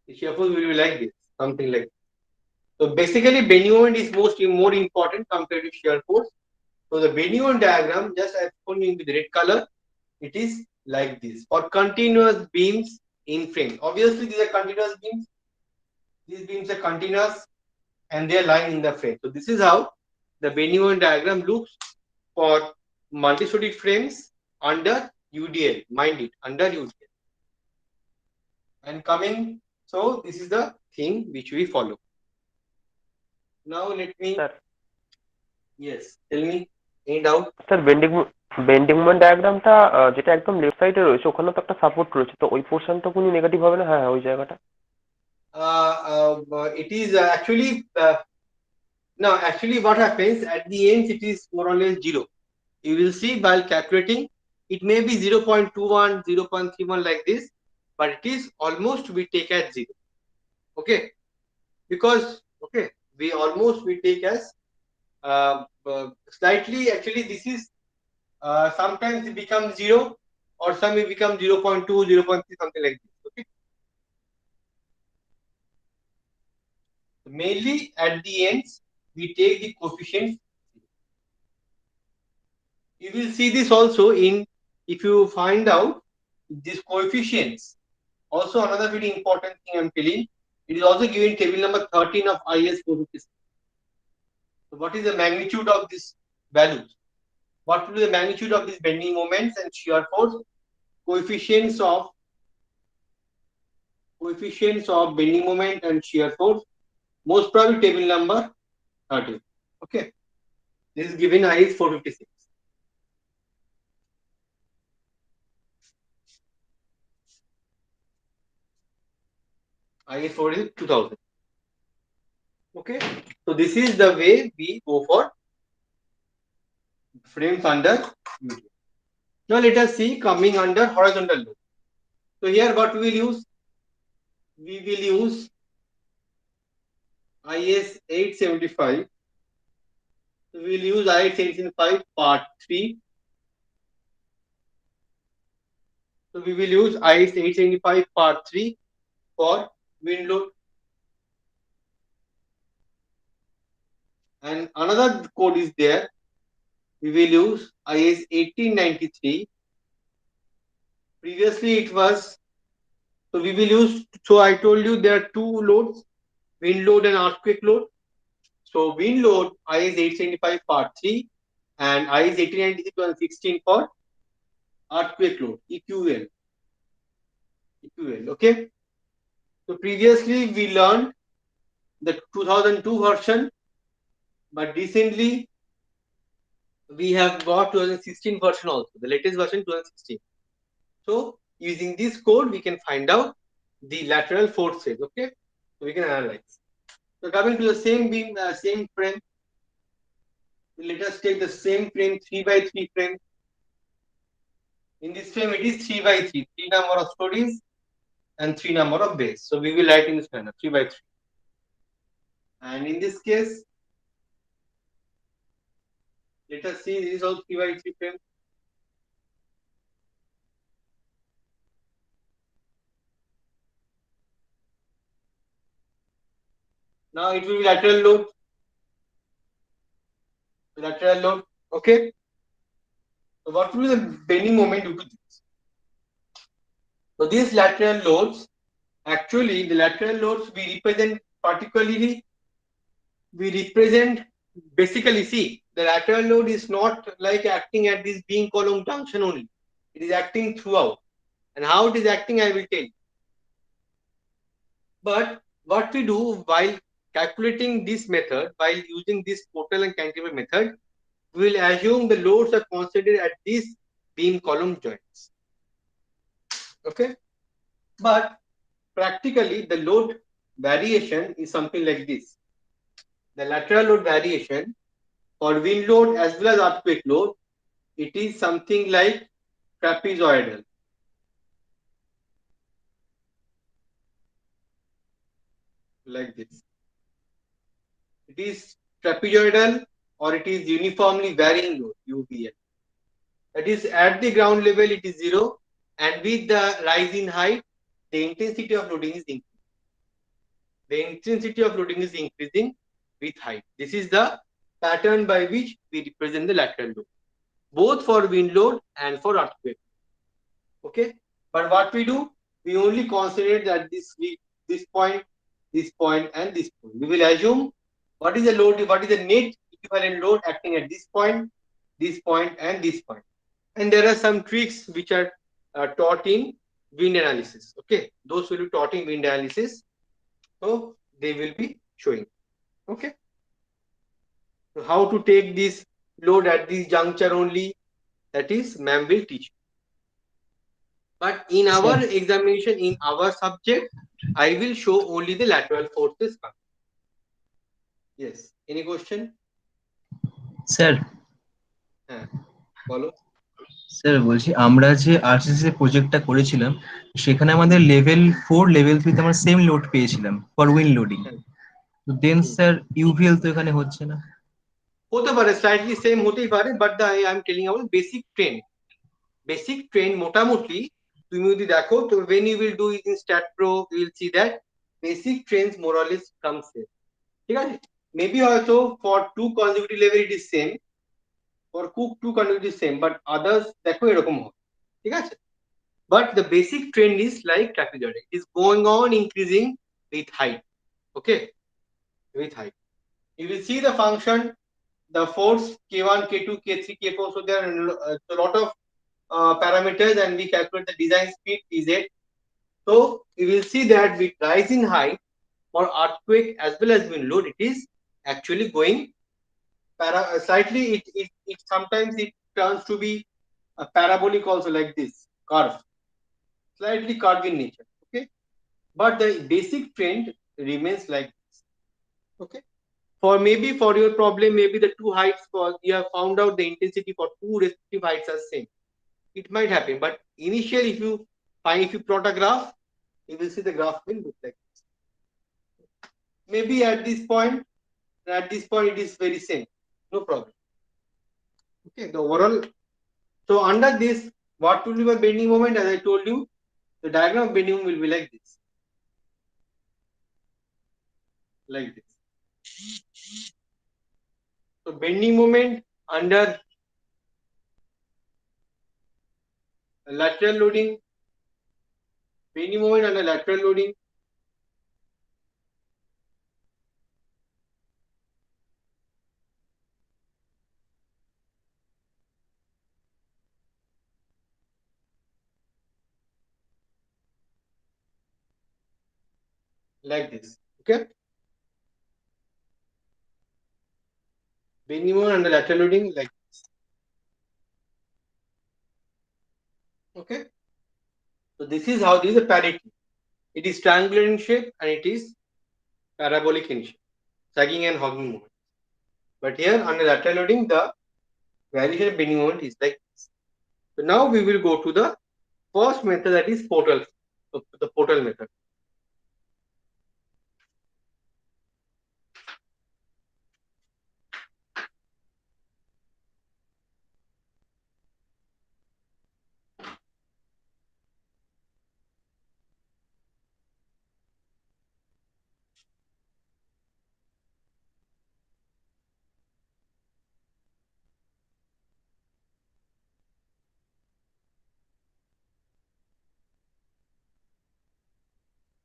The shear force will be like this, something like this. So basically, bending moment is more important compared to shear force. So the bending moment diagram, just as shown in the red color, it is like this for continuous beams in frame. Obviously, these are continuous beams. These beams are continuous and they are lying in the frame. So this is how the bending moment diagram looks for multi-story frames under UDL. Mind it, under UDL. And coming, so this is the thing which we follow. Now let me, sir yes, tell me, any doubt? Sir bending moment ডায়াগ্রামটা যেটা একদম left সাইডে রয়েছে ওখানে তো একটা support রয়েছে, তো ওই পোর্শনটা কোনো নেগেটিভ হবে না? হ্যাঁ হ্যাঁ ওই জায়গাটা। It is actually, no, actually what happens at the end, it is more or less 0. You will see while calculating, it may be 0.21, 0.31 like this, but it is almost we take as 0. Okay. Because, okay, we take as slightly, actually this is sometimes it becomes 0 or some it becomes 0.2, 0.3, something like this. Okay. Mainly at the ends, we take the coefficients. You will see this also in, if you find out these coefficients. Also, another very important thing I'm telling, it is also given table number 13 of IS 456. So what is the magnitude of this values? What will be the magnitude of these bending moments and shear force? Coefficients of bending moment and shear force. Most probably table number 13. Okay. This is given IS 456. IS 4 is 2000. Okay, so this is the way we go for frames under medium. Now let us see coming under horizontal load. So here what we will use? We will use IS 875. So we will use IS 875 part 3. So we will use IS 875 part 3 for wind load. And another code is there. We will use IS 1893. Previously it was, so we will use, so I told you there are two loads, wind load and earthquake load. So wind load IS 875 part 3 and IS 1893 for earthquake load, EQL. Okay. So previously we learned the 2002 version, but recently we have got 2016 version also, the latest version 2016. So using this code, we can find out the lateral forces. Okay, so we can analyze. So coming to the same beam, same frame. Let us take the same frame, 3x3 frame. In this frame, it is 3x3, 3 number of stories and 3 number of bays. So we will write in this manner, 3x3. And in this case, let us see this is also 3x3 frame. Now it will be lateral load. Lateral load. Okay. So what will be the bending moment due to this? So these lateral loads, actually the lateral loads we represent particularly, basically see the lateral load is not like acting at this beam column junction only. It is acting throughout. And how it is acting, I will tell you. But what we do while calculating this method, while using this Portal and Cantilever method, we will assume the loads are concentrated at these beam column joints. Okay, but practically the load variation is something like this. The lateral load variation for wind load as well as earthquake load, it is something like trapezoidal. Like this. It is trapezoidal or it is uniformly varying load, UVL. That is at the ground level it is 0, and with the rise in height, the intensity of loading is increasing. The intensity of loading is increasing with height. This is the pattern by which we represent the lateral load, both for wind load and for earthquake. Okay, but what we do, we only concentrate that this point, and this point. We will assume what is the load, what is the net equivalent load acting at this point, and this point. And there are some tricks which are taught in wind analysis. Okay, those will be taught in wind analysis. So they will be showing. Okay. So how to take this load at this juncture only, that is ma'am will teach. But in our examination, in our subject, I will show only the lateral forces. Yes. Any question? Sir হ্যাঁ বলো। Sir বলছি আমরা যে RCC প্রজেক্টটা করেছিলাম সেখানে আমাদের level 4 level 3 তে আমরা সেম লোড পেয়েছিলাম ফর উইন্ড লোডিং, তো দেন স্যার ইউভিএল তো এখানে হচ্ছে না। হতে পারে, স্লাইটলি সেম হতেই পারে, but I am telling about basic trend মোটামুটি তুমি যদি দেখো, তো when you will do it in stat pro you will see that basic trends more or less comes same. ঠিক আছে, মেবি হয়তো for two consecutive level it is same, for two consecutive same, but others দেখো এরকম হয়। ঠিক আছে, but the basic trend is like trapezoidal, it is going on increasing with height. Okay, with height you will see the function, the force k1 k2 k3 k4, so there are a lot of parameters, and we calculate the design speed pz. So you will see that with rising height for earthquake as well as wind load, it is actually going slightly, it sometimes it turns to be a parabolic also, like this curve, slightly curved in nature. Okay, but the basic trend remains like this. Okay. For your problem, maybe the two heights, for you have found out the intensity for two respective heights are same. It might happen, but initially, if you plot a graph, you will see the graph will look like this. Maybe at this point it is very same, no problem. Okay, the overall. So under this, what will be my bending moment? As I told you, the diagram of bending moment will be like this, like this. So bending moment under lateral loading, bending moment under lateral loading. Like this. Okay. Bending moment under lateral loading like this. Okay. So this is how this is a parity. It is triangular in shape and it is parabolic in shape, sagging and hogging moment. But here under lateral loading, the variation of bending moment is like this. So now we will go to the first method, that is portal, the portal method.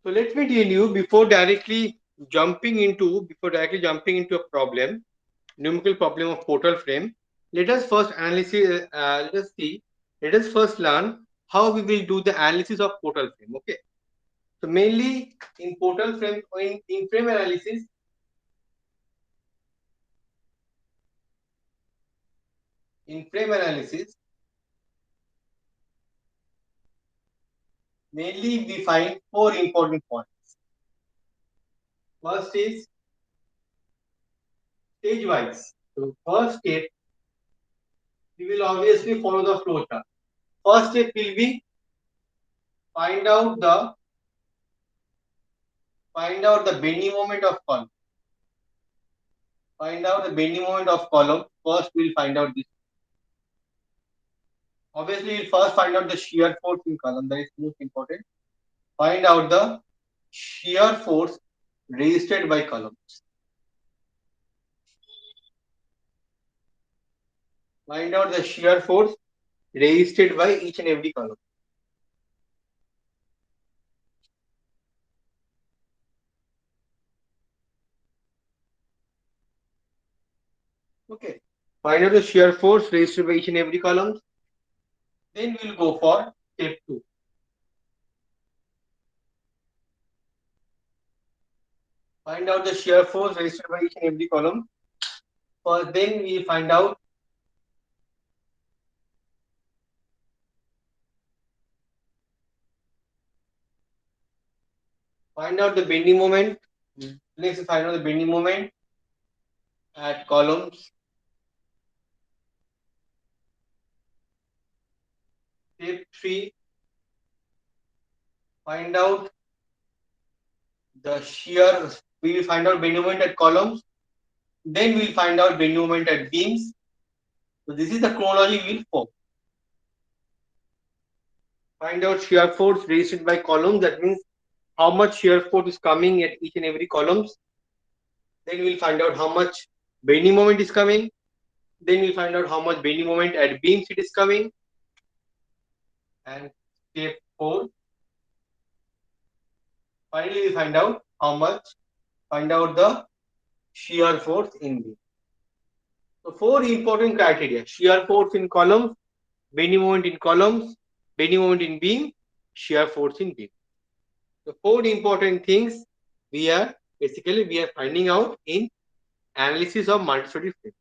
So let me tell you, before directly jumping into a problem, numerical problem of portal frame, let us first let us first learn how we will do the analysis of portal frame. Okay. So mainly in portal frame, or in frame analysis, mainly we find four important points. First is stage wise. So first step, we will obviously follow the flow chart. First step will be find out the bending moment of column. Find out the bending moment of column. First, we'll find out this. Obviously, we'll first find out the shear force in column. That is most important. Find out the shear force resisted by columns. Find out the shear force resisted by each and every column. Okay. Find out the shear force resisted by each and every column. Then we'll go for step 2. Find out the shear force resisted by each and every column. First, then we find out the bending moment. Next, find out the bending moment at columns. Step 3, find out the shear. We will find out bending moment at columns. Then we will find out bending moment at beams. So this is the chronology we will follow. Find out shear force resisted by columns. That means how much shear force is coming at each and every columns. Then we will find out how much bending moment is coming. Then we will find out how much bending moment at beams it is coming. And step 4, finally we find out the shear force in beam. So 4 important criteria: shear force in columns, bending moment in columns, bending moment in beam, shear force in beam. The 4 important things we are finding out in analysis of multi-story frame.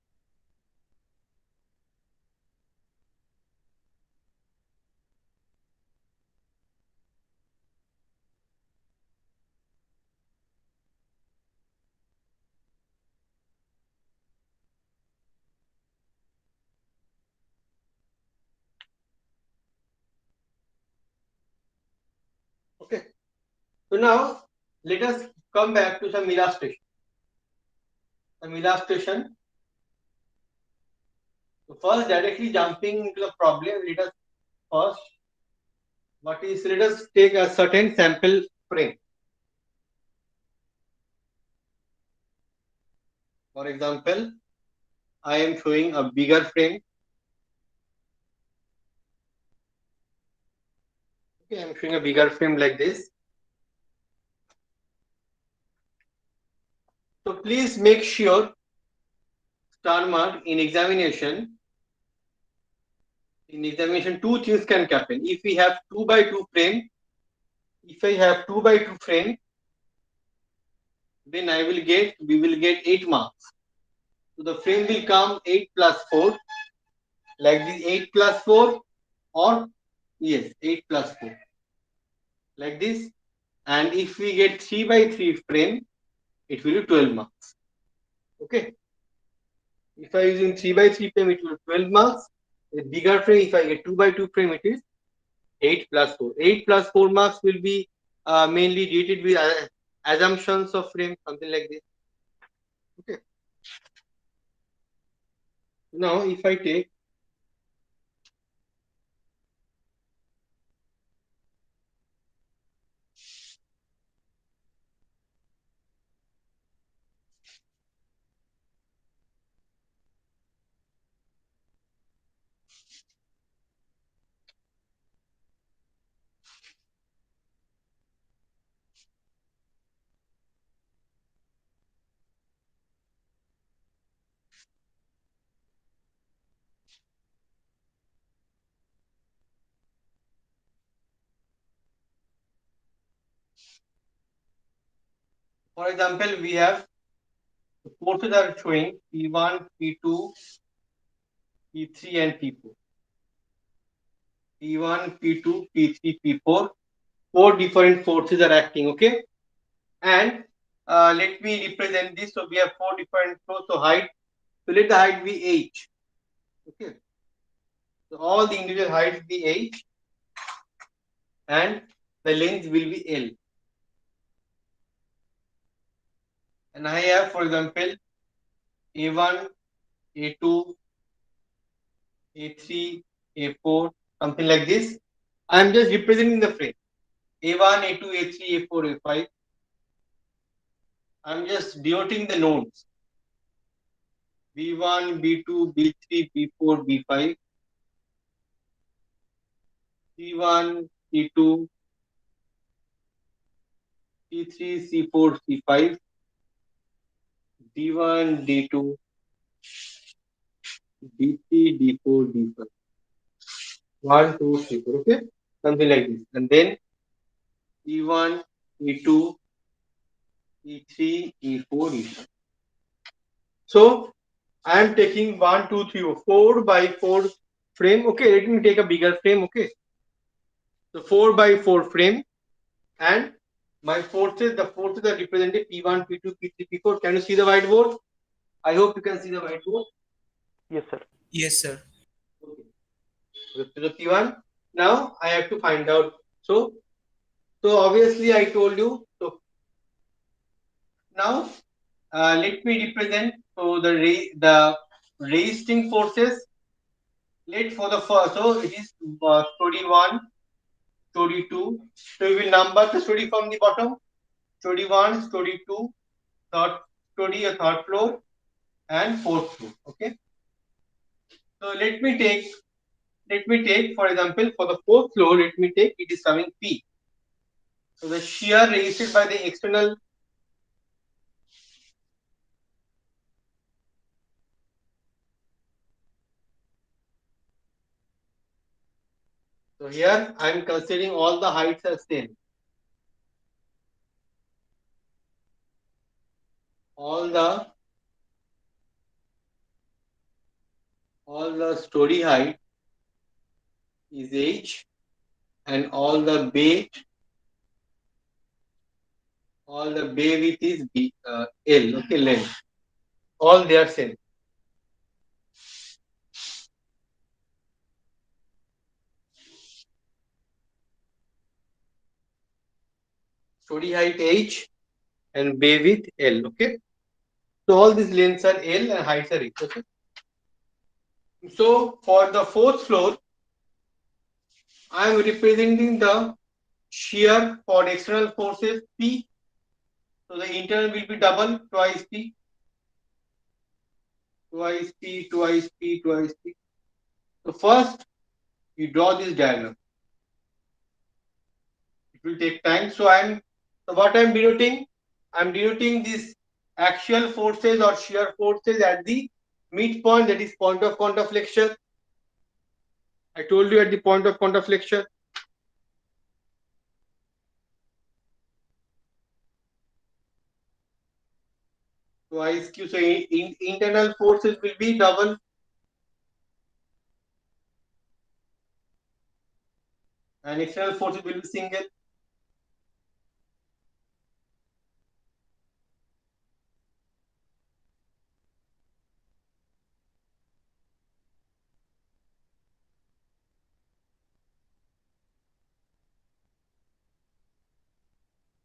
So now let us come back to some illustration. Some illustration. So first, directly jumping into the problem, let us first let us take a certain sample frame. For example, I am showing a bigger frame. Okay, I am showing a bigger frame like this. So please make sure, star mark, in examination, two things can happen. If we have 2 by 2 frame, then we will get 8 marks. So the frame will come 8 plus 4, like this, 8 plus 4, or yes, 8 plus 4, like this. And if we get 3 by 3 frame, it will be 12 marks. Okay. If I using 3 by 3 frame, it will be 12 marks. A bigger frame, if I get 2 by 2 frame, it is 8 plus 4. 8 plus 4 marks will be mainly related with assumptions of frame, something like this. Okay. Now, if I take for example, we have the forces are showing P1, P2, P3, and P4. P1, P2, P3, P4. 4 different forces are acting. Okay. And let me represent this. So we have 4 different flows. So height. So let the height be h. Okay. So all the individual heights be h, and the length will be L. And I have, for example, A1, A2, A3, A4, something like this. I am just representing the frame. A1, A2, A3, A4, A5. I am just denoting the nodes. B1, B2, B3, B4, B5. C1, C2, C3, C4, C5. D1, D2, D3, D4, D5. 1, 2, 3, 4. Okay, something like this. And then E1, E2, E3, E4, E5. So I am taking 1, 2, 3, 4 by 4 frame. Okay, let me take a bigger frame. Okay, so 4 by 4 frame, and my forces, the forces are represented P1, P2, P3, P4. Can you see the whiteboard? I hope you can see the whiteboard. Yes, sir. Yes, sir. Okay. So the P1. Now I have to find out. So obviously I told you. So now let me represent the resisting forces. Let for the first. So it is story 1, story 2. So we will number the story from the bottom. Story 1, story 2, third story, a third floor, and fourth floor. Okay. So let me take for example, for the fourth floor, let me take, it is coming P. So the shear resisted by the external. So here I am considering all the heights are same. All the story height is h, and all the bay width is L. Okay, length. All they are same. story height h, and bay width L. Okay. So all these lengths are L and heights are h. Okay. So for the fourth floor, I am representing the shear for external forces P. So the internal will be double, twice P, twice P, twice P, twice P. So first you draw this diagram. It will take time. So what I'm denoting? I'm denoting this axial forces or shear forces at the midpoint, that is point of counterflexion. I told you at the point of counterflexion. Twice Q. So internal forces will be double, and external forces will be single.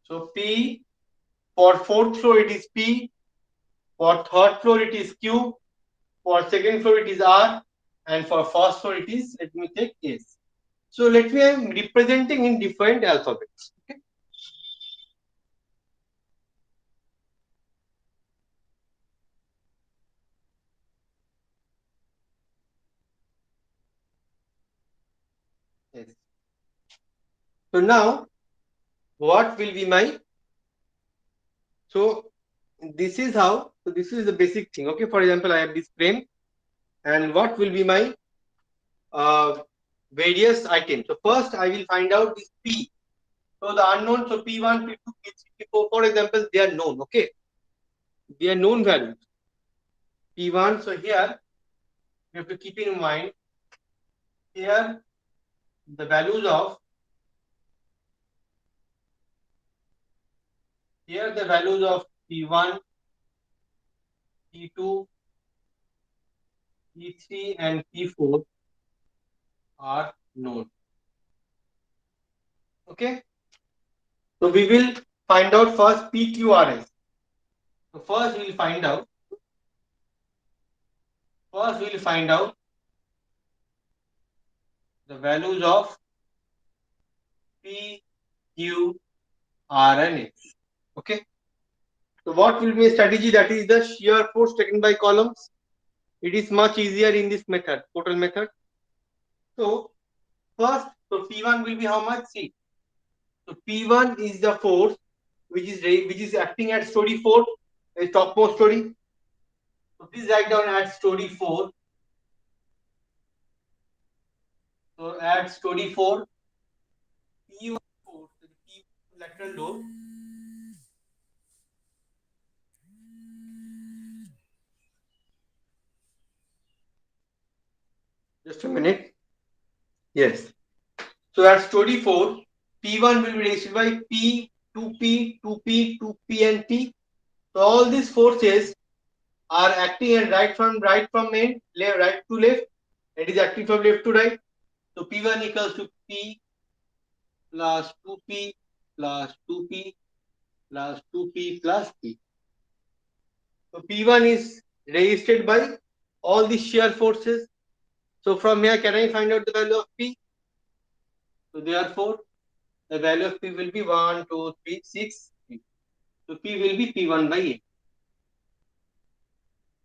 So P for fourth floor it is P, for third floor it is Q, for second floor it is R, and for first floor it is, let me take S. So let me, I'm representing in different alphabets. Okay. Yes. So now what will be my, so this is how, so this is the basic thing. Okay, for example, I have this frame, and what will be my various items. So first I will find out this P. So the unknown, so P1, P2, P3, P4, for example, they are known. Okay, they are known values. P1, so here you have to keep in mind, here the values of, here the values of P1, P2, P3 and P4 are known. Okay, so we will find out first PQRS. So first we will find out the values of P, Q, R and S. Okay, so what will be a strategy? That is the shear force taken by columns. It is much easier in this method, total method. So first, so P1 will be how much? See, so P1 is the force which is acting at story 4, a topmost story. So please write down at story 4. So at story 4, P1 force, the P1 lateral load. Just a minute. Yes. So at story 4, P1 will be reached by P, 2P, 2P, 2P and P. So all these forces are acting and right from end, right to left. It is acting from left to right. So P1 equals to P plus 2P plus 2P plus 2P plus P. So P1 is resisted by all these shear forces. So from here, can I find out the value of P? So therefore, the value of P will be 1, 2, 3, 6. So P will be P1 by 8.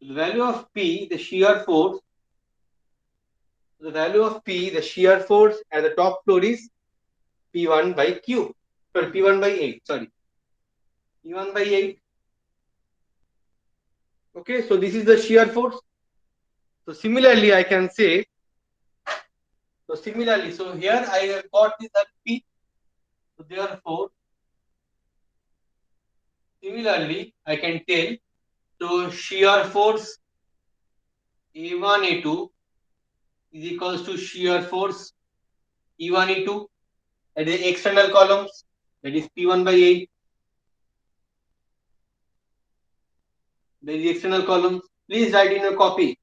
The value of P, the shear force, the value of P, the shear force at the top floor is P1 by Q. Sorry, P1 by 8. Sorry. P1 by 8. Okay, so this is the shear force. So similarly, I can say, so here I have got this as P. So therefore, similarly, I can tell, so shear force A1, A2 is equals to shear force E1, E2 at the external columns, that is P1 by 8. There is external columns. Please write in your copy.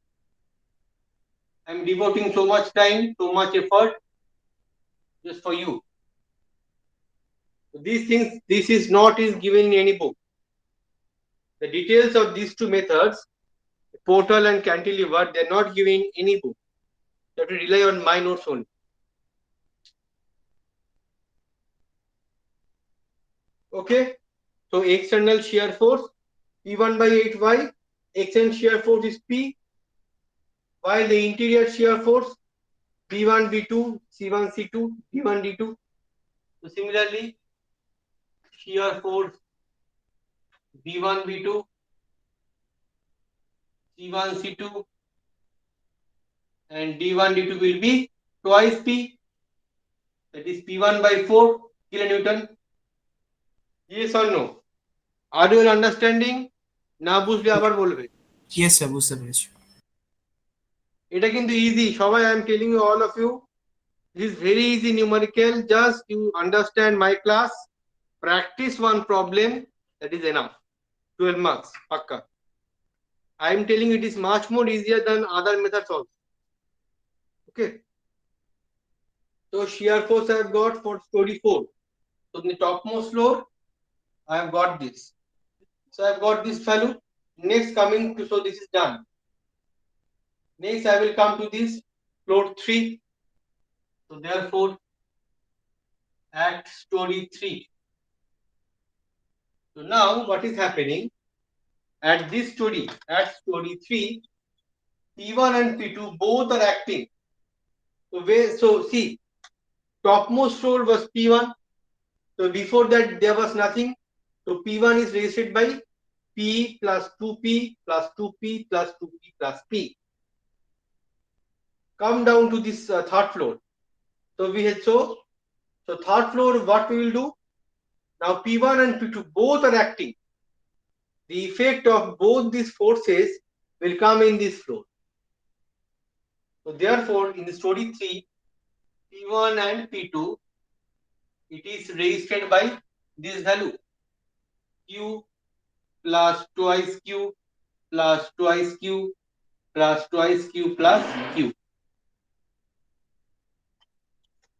I am devoting so much time, so much effort just for you. These things, this is not is given in any book. The details of these two methods, portal and cantilever, they're not given in any book. You have to rely on my notes only. Okay, so external shear force P1 by 8y, external shear force is P, while the interior shear force B1, B2, C1, C2, D1, D2. So similarly, shear force B1, B2, C1, C2, and D1, D2 will be twice P, that is P1 by 4 kilonewton. Yes or no? Are you understanding? না বুঝলে আবার বলবে। Yes sir, বুঝতে পেরেছি। এটা কিন্তু easy সবাই, I am telling you all of you, this is very easy numerical, just you understand my class, practice one problem, that is enough. 12 marks pakka. I am telling you it is much more easier than other methods also. Okay, so shear force I have got for story 4. So in the topmost floor I have got this, so I have got this value. Next coming to, so this is done. Next I will come to this floor 3. So therefore at story 3, so now what is happening at this story, at story 3, P1 and P2 both are acting. So see, topmost floor was P1, so before that there was nothing, so P1 is registered by P plus 2P plus 2P plus 2P plus P. Come down to this third floor, so we had so third floor, what we will do now, P1 and P2 both are acting, the effect of both these forces will come in this floor. So therefore in the story 3, P1 and P2, it is registered by this value Q plus twice Q plus twice Q plus twice Q plus Q.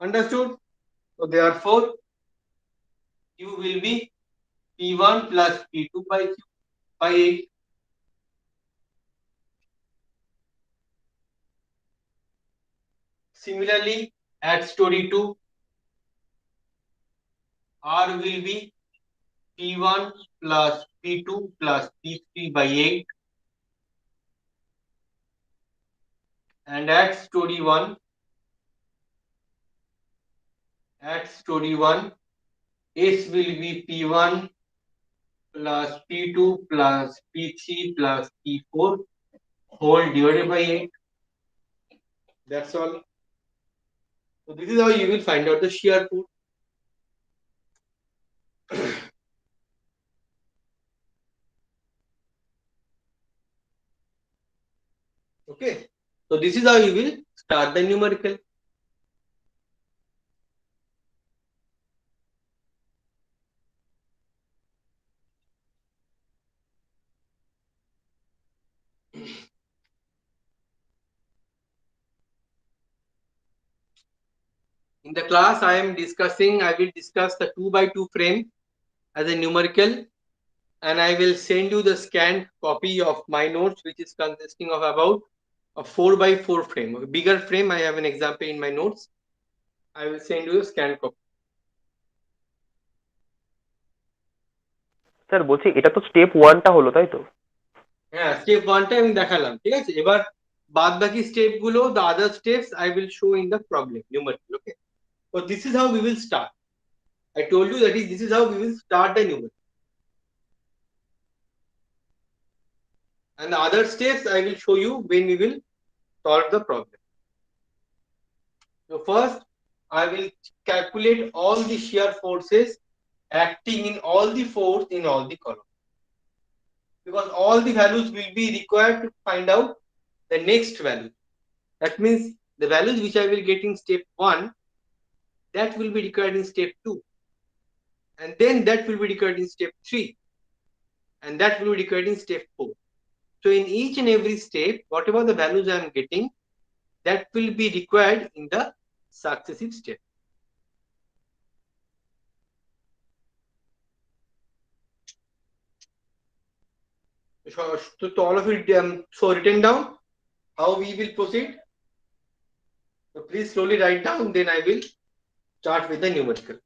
Understood? So therefore Q will be P1 plus P2 by Q by 8. Similarly, at story 2, R will be P1 plus P2 plus P3 by 8. And at story 1, S will be P1 plus P2 plus P3 plus P4 whole divided by 8. That's all. So this is how you will find out the shear force. Okay, so this is how you will start the numerical. In the class I am discussing, I will discuss the 2x2 frame as a numerical, and I will send you the scanned copy of my notes, which is consisting of about a 4x4 frame, a bigger frame. I have an example in my notes. I will send you a scanned copy. Sir বলছি এটা তো step 1টা হলো, তাই তো? হ্যাঁ, step 1টা আমি দেখালাম, ঠিক আছে। এবার বাদ বাকি স্টেপ গুলো, the other steps I will show in the problem numerical. Okay, so this is how we will start. I told you that this is how we will start the numerical, and the other steps I will show you when we will solve the problem. So first I will calculate all the shear forces acting in all the force in all the columns, because all the values will be required to find out the next value. That means the values which I will get in step 1, that will be required in step 2, and then that will be required in step 3, and that will be required in step 4. So in each and every step, whatever the values I am getting, that will be required in the successive step. So all of you, so written down how we will proceed. So please slowly write down. Then I will start with the numerical.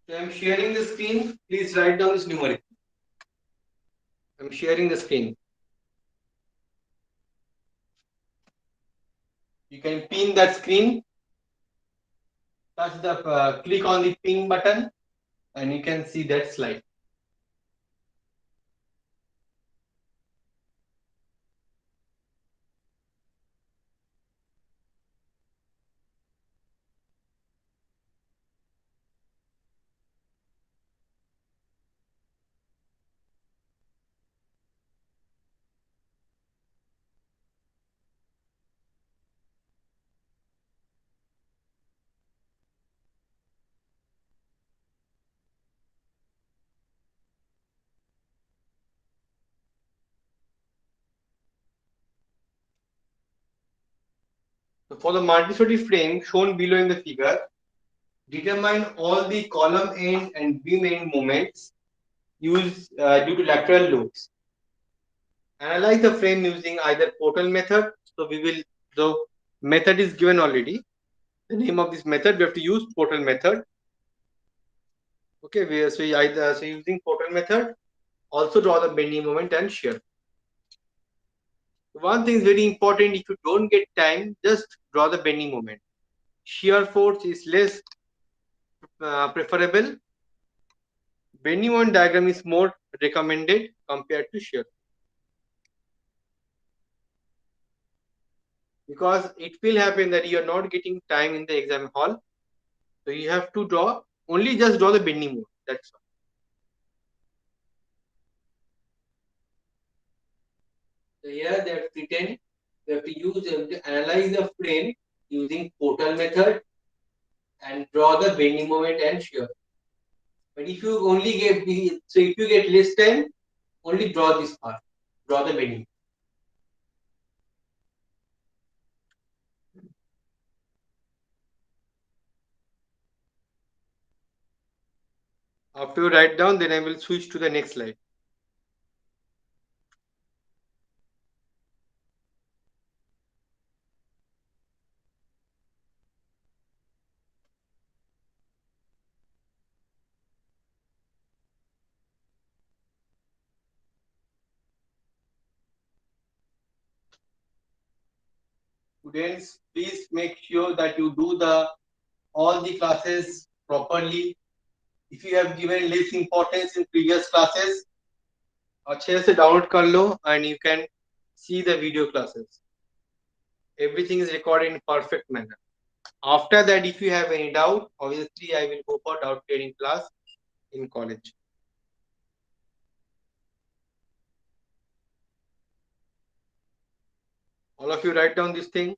So I'm sharing the screen. Please write down this numerical. I'm sharing the screen. You can pin that screen. Touch the click on the pin button, and you can see that slide. So for the multi-story frame shown below in the figure, determine all the column end and beam end moments used due to lateral loads. Analyze the frame using either portal method. So the method is given already. The name of this method, we have to use portal method. Okay, so using portal method, also draw the bending moment and shear. One thing is very important, if you don't get time, just draw the bending moment. Shear force is less preferable. Bending moment diagram is more recommended compared to shear. Because it will happen that you are not getting time in the exam hall. So you have to just draw the bending moment. That's all. So here they have written, we have to analyze the frame using portal method and draw the bending moment and shear. But if you if you get less time, only draw this part, draw the bending. After you write down, then I will switch to the next slide. Students, please make sure that you do all the classes properly. If you have given less importance in previous classes, अच्छे से download कर लो and you can see the video classes. Everything is recorded in perfect manner. After that, if you have any doubt, obviously I will go for doubt clearing class in college. All of you write down this thing.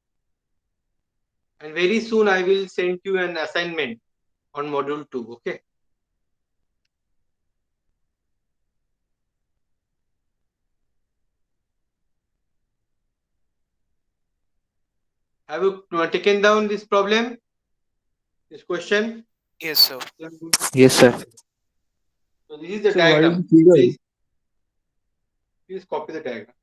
And very soon I will send you an assignment on module 2. Okay. Have you taken down this problem? This question? Yes, sir. Yes, sir. So this is the So what is diagram. the figure? Please copy the diagram.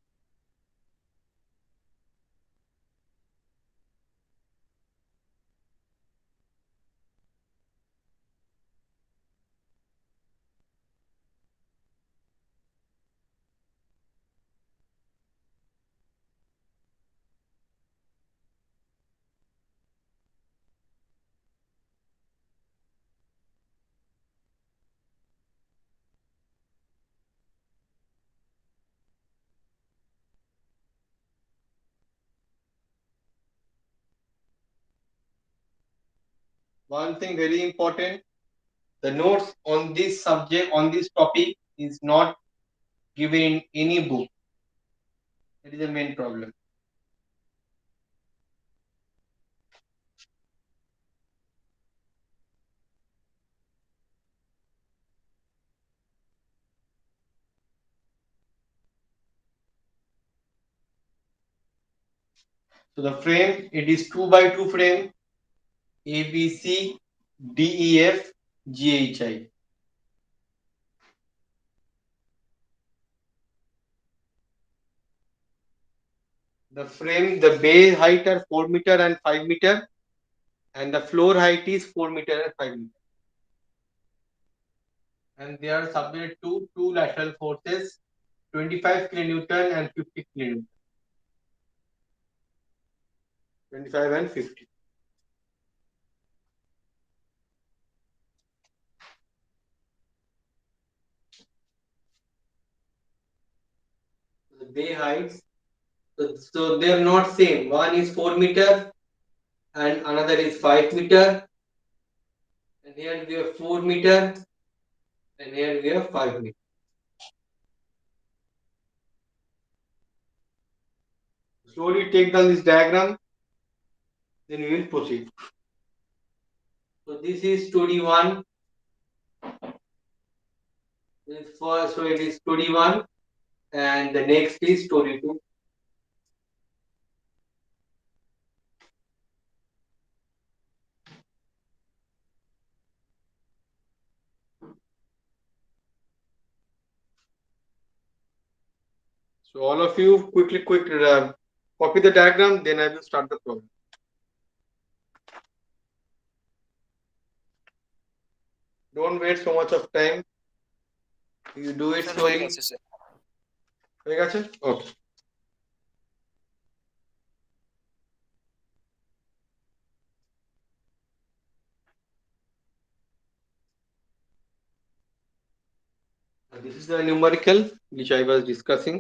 One thing very important, the notes on this subject, on this topic is not given in any book. That is the main problem. So the frame, it is 2 by 2 frame, A, B, C, D, E, F, G, H, I. The frame, the base height are 4 meter and 5 meter, and the floor height is 4 meter and 5 meter. And they are subject to two lateral forces, 25 kilonewton and 50 kilonewton. 25 and 50. The bay heights, so they are not same. One is 4 meter and another is 5 meter. And here we have 4 meter and here we have 5 meter. Slowly take down this diagram, then we will proceed. So this is story 1. So it is story 1 and the next is story 2. So all of you quickly copy the diagram, then I will start the problem. Don't wait so much of time. You do it slowly. হয়ে গেছে? Okay. This is the numerical which I was discussing.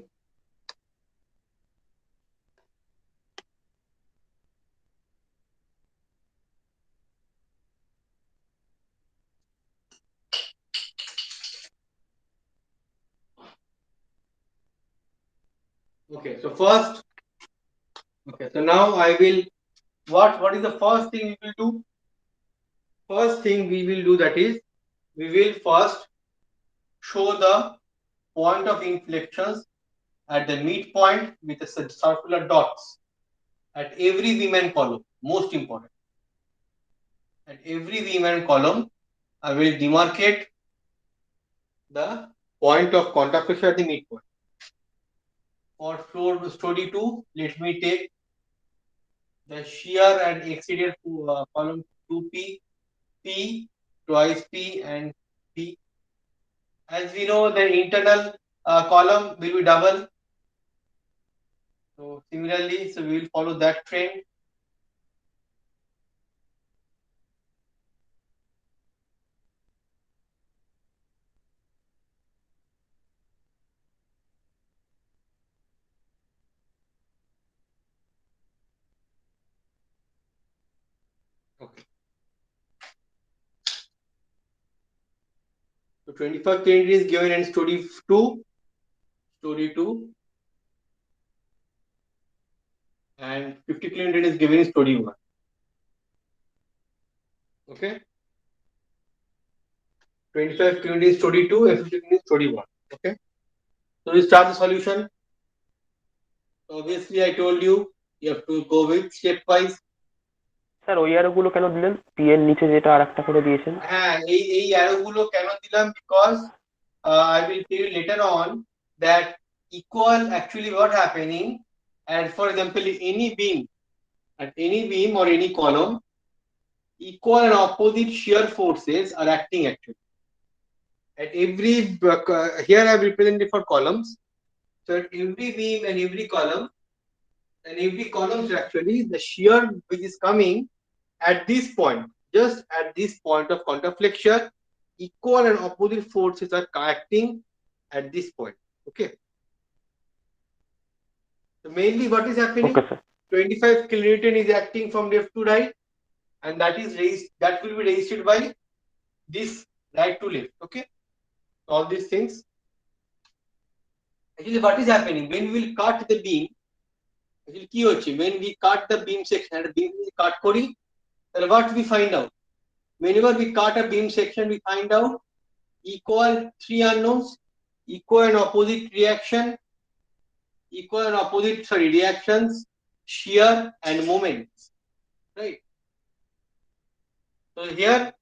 Okay, so first, okay, so now I will, what is the first thing we will do? First thing we will do, that is, we will first show the point of inflections at the midpoint with the circular dots at every beam and column. Most important. At every beam and column, I will demarcate the point of contact pressure at the midpoint. For story 2, let me take the shear and exterior column 2P, P, twice P and P. As we know, the internal column will be double. So similarly, so we will follow that trend. Okay. So 25 kN is given in story 2, and 50 kN is given in story 1. Okay. 25 kN is story 2 and 50 kN is story 1. Okay. So we start the solution. Obviously, I told you have to go with stepwise. Sir ওই অ্যারোগুলো কেন দিলেন? P এর নিচে যেটা আরেকটা করে দিয়েছেন। হ্যাঁ, এই অ্যারোগুলো কেন দিলাম? Because I will tell you later on that equal actually what happening, and for example any beam, at any beam or any column, equal and opposite shear forces are acting actually. At every here I have represented for columns. So at every beam and every column, actually the shear which is coming at this point, just at this point of contact flexure, equal and opposite forces are acting at this point. Okay. So mainly what is happening? Okay sir. 25 kilonewton is acting from left to right, and that will be resisted by this right to left. Okay. All these things. Actually, what is happening when we will cut the beam? Actually, কি হচ্ছে? When we cut the beam section, and beam cut করি, then what we find out? Whenever we cut a beam section, we find out equal three unknowns, equal and opposite reactions, shear and moments, right? So here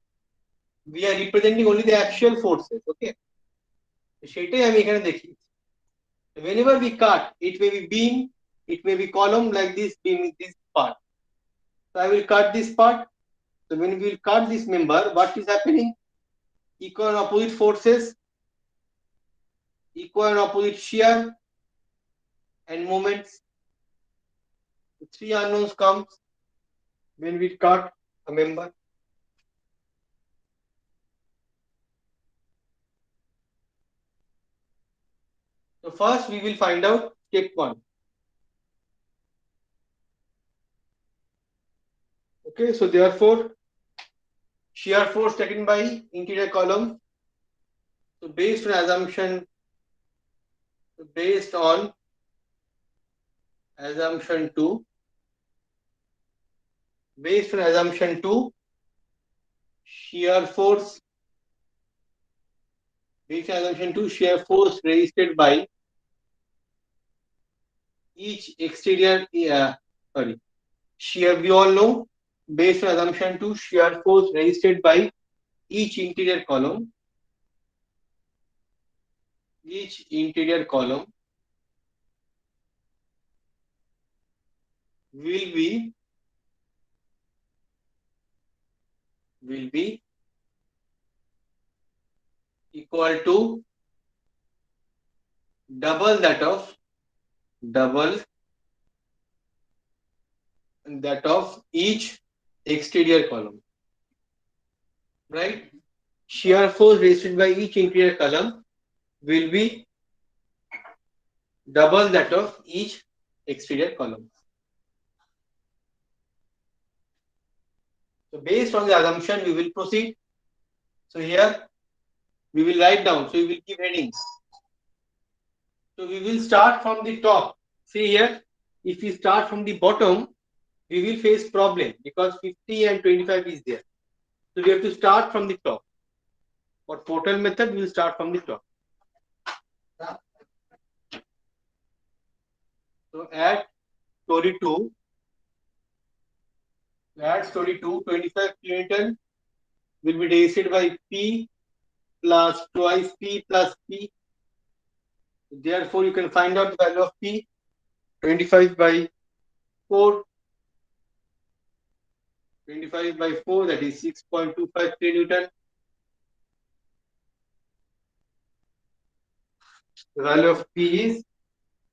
we are representing only the actual forces, okay? সেটাই আমি এখানে দেখি whenever we cut, it may be beam, it may be column like this beam is this part. So I will cut this part. So when we will cut this member, what is happening? Equal and opposite forces, equal and opposite shear and moments. The three unknowns comes when we cut a member. So first we will find out step 1. Okay, so therefore shear force taken by interior column. So based on assumption 2, shear force resisted by each exterior shear, we all know, based on assumption 2, shear force resisted by each interior column will be equal to double that of each exterior column, right? Shear force resisted by each interior column will be double that of each exterior column. So based on the assumption, we will proceed. So here we will write down. So we will give headings. So we will start from the top. See here, if we start from the bottom, we will face problem because 50 and 25 is there. So we have to start from the top. For total method, we will start from the top. So add story 2, 25 kilonewton will be resisted by P plus twice P plus P. Therefore, you can find out the value of P. 25 by 4, that is 6.25 kilonewton. The value of P is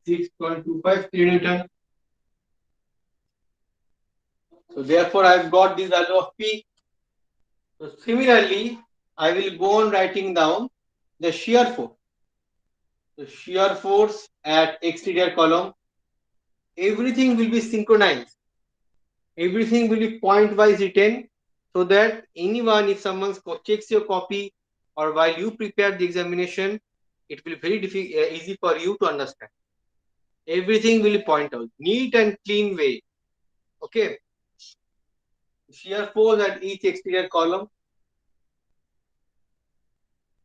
6.25 kilonewton. So therefore, I have got this value of P. So similarly, I will go on writing down the shear force. The shear force at exterior column, everything will be synchronized. Everything will be point-wise written, so that anyone, if someone checks your copy or while you prepare the examination, it will be very easy for you to understand. Everything will be point out, neat and clean way. Okay. Shear force at each exterior column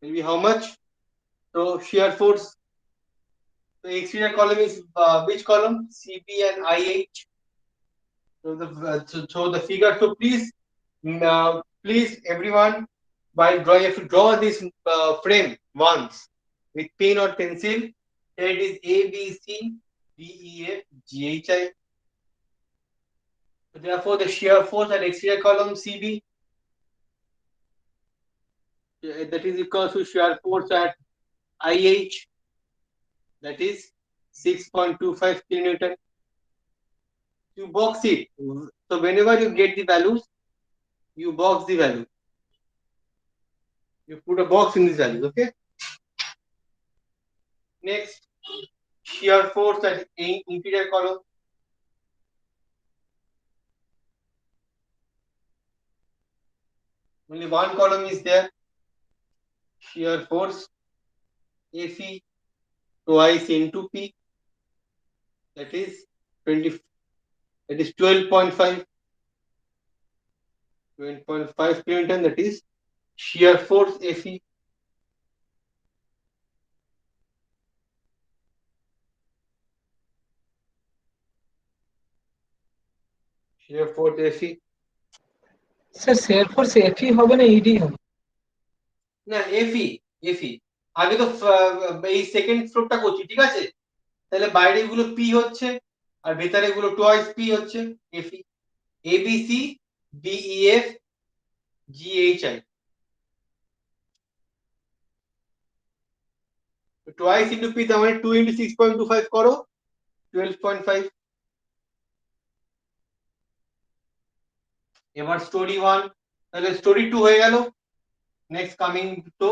will be how much? So shear force, the exterior column is which column? CB and IH. So the figure. So please everyone, while drawing, you have to draw this frame once with pen or pencil. Here it is A, B, C, D, E, F, G, H, I. So therefore, the shear force at exterior column CB, that is equal to shear force at IH, that is 6.25 kilonewton. You box it. So whenever you get the values, you box the value. You put a box in these values, okay? Next, shear force at interior column. Only one column is there. Shear force FE twice into P, that is 12.5 kilonewton, that is shear force FE. shear force AC. Sir share force FE হবে না ED হবে? না এফি আগে তো এই second ফ্লোরটা করছি, ঠিক আছে? তাহলে বাইরে গুলো পি হচ্ছে আর ভেতরে গুলো টয়েস পি হচ্ছে, এফি ABC DEF GHI. Twice into P তার মানে 2 ইন্টু 6.25 করো 12.5। এবার স্টোরি 1, তাহলে স্টোরি 2 হয়ে গেল। Next coming to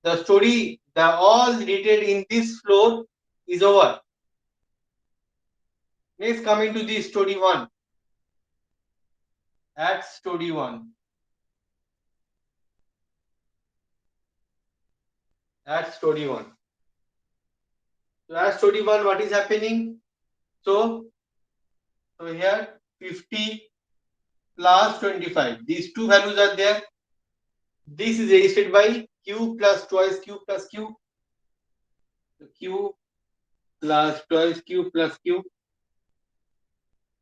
the story, the all written in this floor is over. Next coming to the story 1, at story 1, at story 1. So at story 1 what is happening? So here 50 plus 25, these two values are there. This is registered by q plus twice q plus q, so q plus twice q plus q.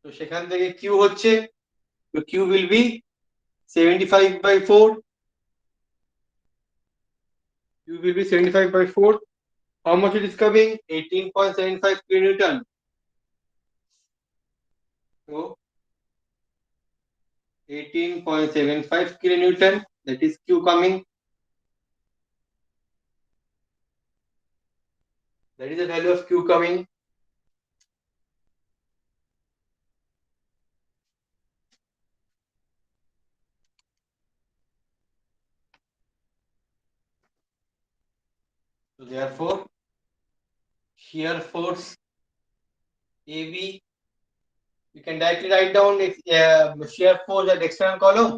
So সেখান থেকে q হচ্ছে, so q will be 75/4, q will be 75/4. How much it is coming? 18.75 kilonewton. So 18.75 kilonewton, that is Q coming. That is the value of Q coming. So therefore, shear force AB, you can directly write down shear force at external column,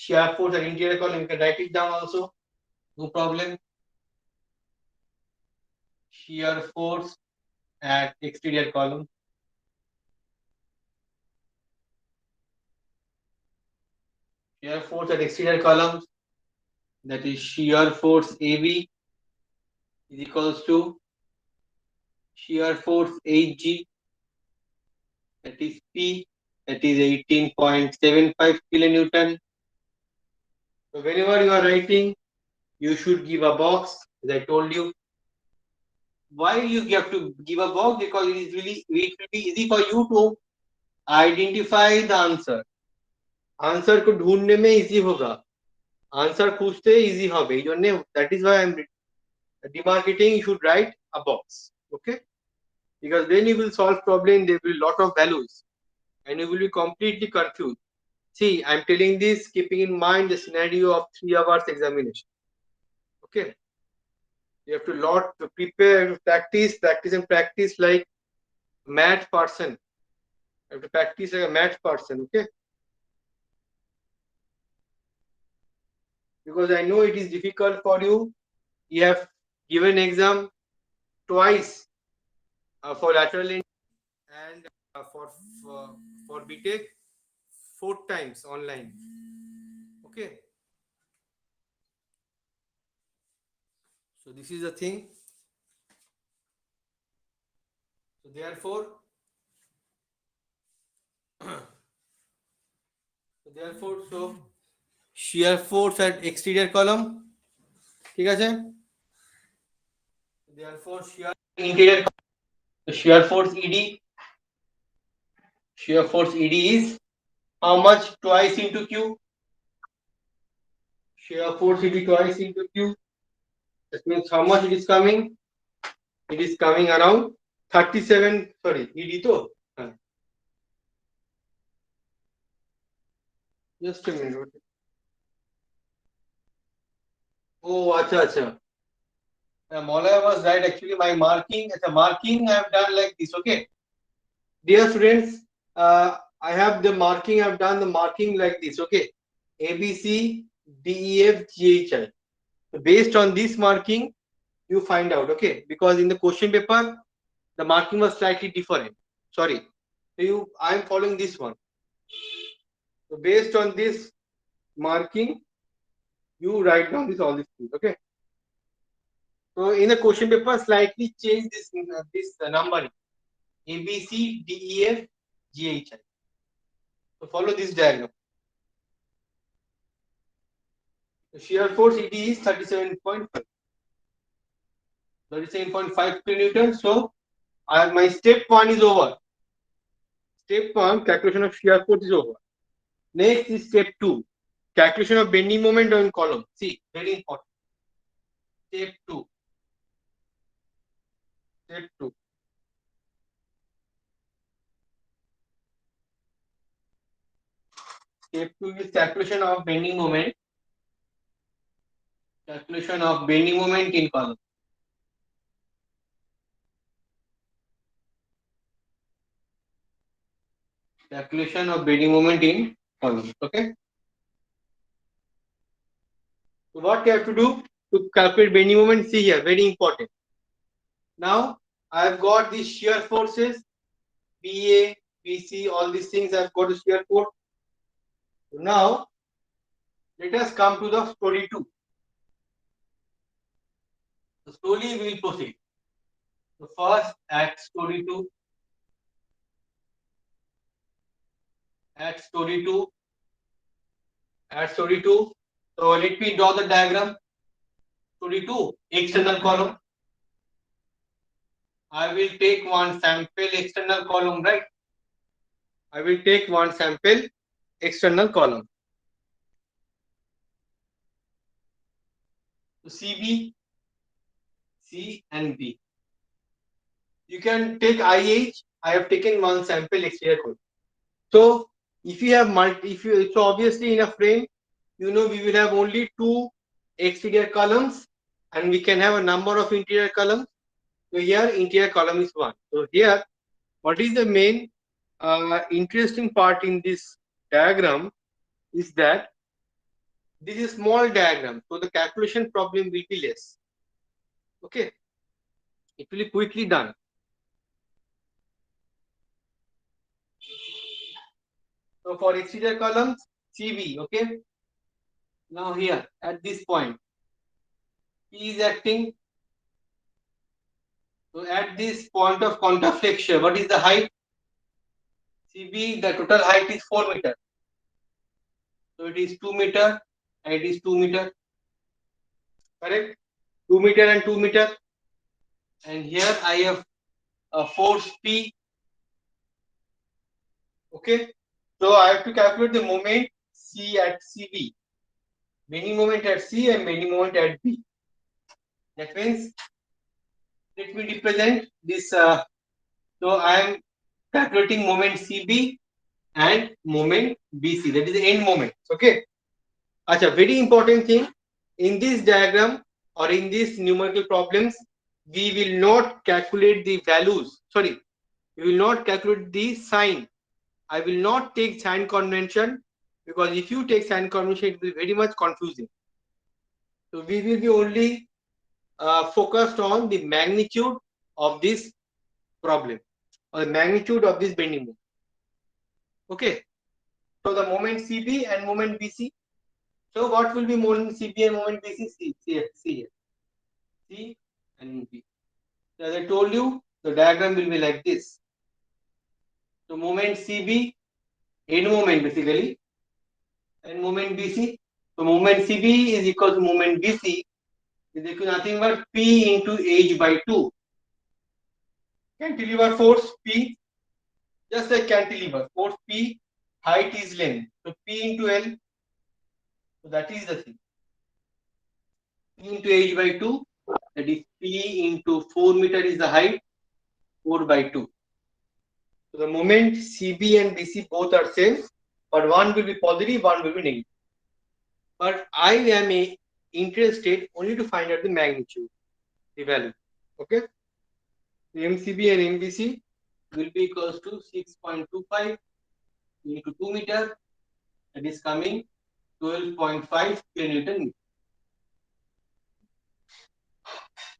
shear force at interior column. You can write it down also, no problem. Shear force at exterior column. Shear force at exterior column, that is shear force AB is equals to shear force HG, that is P, that is 18.75 kilonewton. So whenever you are writing, you should give a box, as I told you. Why you have to give a box? Because it will be easy for you to identify the answer. Answer को ढूंढने में easy होगा, answer खोजते easy होगा, that is why I am demarcating. You should write a box, okay? Because when you will solve problem, there will be lot of values and you will be completely confused. See, I am telling this keeping in mind the scenario of 3 hours examination, okay? You have to prepare, practice and practice like math person. You have to practice like a math person, okay? Because I know it is difficult for you. You have given exam twice for lateral and for BTech 4 times online, okay? So this is the thing. So therefore so shear force at exterior column, ঠিক আছে? Therefore shear interior, shear force ED is how much? Twice into Q. Shear force ED twice into Q. That means how much it is coming? It is coming around 37, sorry, ED to just a minute. Oh, acha. Maulaya was right. Actually, my marking I have done like this, okay? Dear students, I have the marking. I have done the marking like this, okay? A B C D E F G H I. So based on this marking, you find out, okay? Because in the question paper, the marking was slightly different. Sorry. So I am following this one. So based on this marking, you write down all these things, okay? So in the question paper, slightly change this numbering. A B C D E F G H I. So follow this diagram. The shear force ED is 37.5. 37.5 kilonewton. So my step 1 is over. Step 1, calculation of shear force is over. Next is step 2, calculation of bending moment on column. See, very important. Step 2. Step 2. Step 2 is calculation of bending moment. Calculation of bending moment in column. Calculation of bending moment in column. Okay. So what you have to do to calculate bending moment? See here, very important. Now I have got these shear forces, BA, BC, all these things I have got a shear force. So now let us come to the story 2. So slowly we will proceed. So first at story 2. At story 2. At story 2. So let me draw the diagram. Story 2, external column. I will take one sample external column, right? I will take one sample external column. So CB, C and B. You can take IH. I have taken one sample exterior column. So if you have so obviously in a frame, we will have only 2 exterior columns and we can have a number of interior columns. So here interior column is 1. So here, what is the main interesting part in this diagram is that this is small diagram, so the calculation problem will be less. Okay, it will be quickly done. So for exterior columns, CB, okay. Now here at this point, P is acting. So at this point of contraflexion, what is the height? CB, the total height is 4 meter. So it is 2 meter and it is 2 meter. Correct? 2 meter and 2 meter. And here I have a force P. Okay. So I have to calculate the moment C at CB. Bending moment at C and bending moment at B. That means, let me represent this. So I am calculating moment CB and moment BC. That is the end moment. Okay. Acha, very important thing in this diagram or in these numerical problems, we will not calculate the values. Sorry, we will not calculate the sign. I will not take sign convention because if you take sign convention, it will be very much confusing. So we will be only focused on the magnitude of this problem or the magnitude of this bending moment. Okay. So the moment CB and moment BC. So what will be moment CB and moment BC? C here. C and B. As I told you, the diagram will be like this. So moment CB, end moment basically, and moment BC. So moment CB is equal to moment BC is equal to nothing but P into H by 2. Cantilever force P, just like cantilever force P, height is length. So P into L. So that is the thing. P into H by 2. That is P into 4 meter is the height. 4 by 2. So the moment CB and BC both are same, but one will be positive, one will be negative. But I am interested only to find out the magnitude, the value. Okay. The MCB and MBC will be equals to 6.25 into 2 meter. That is coming 12.5 kilonewton.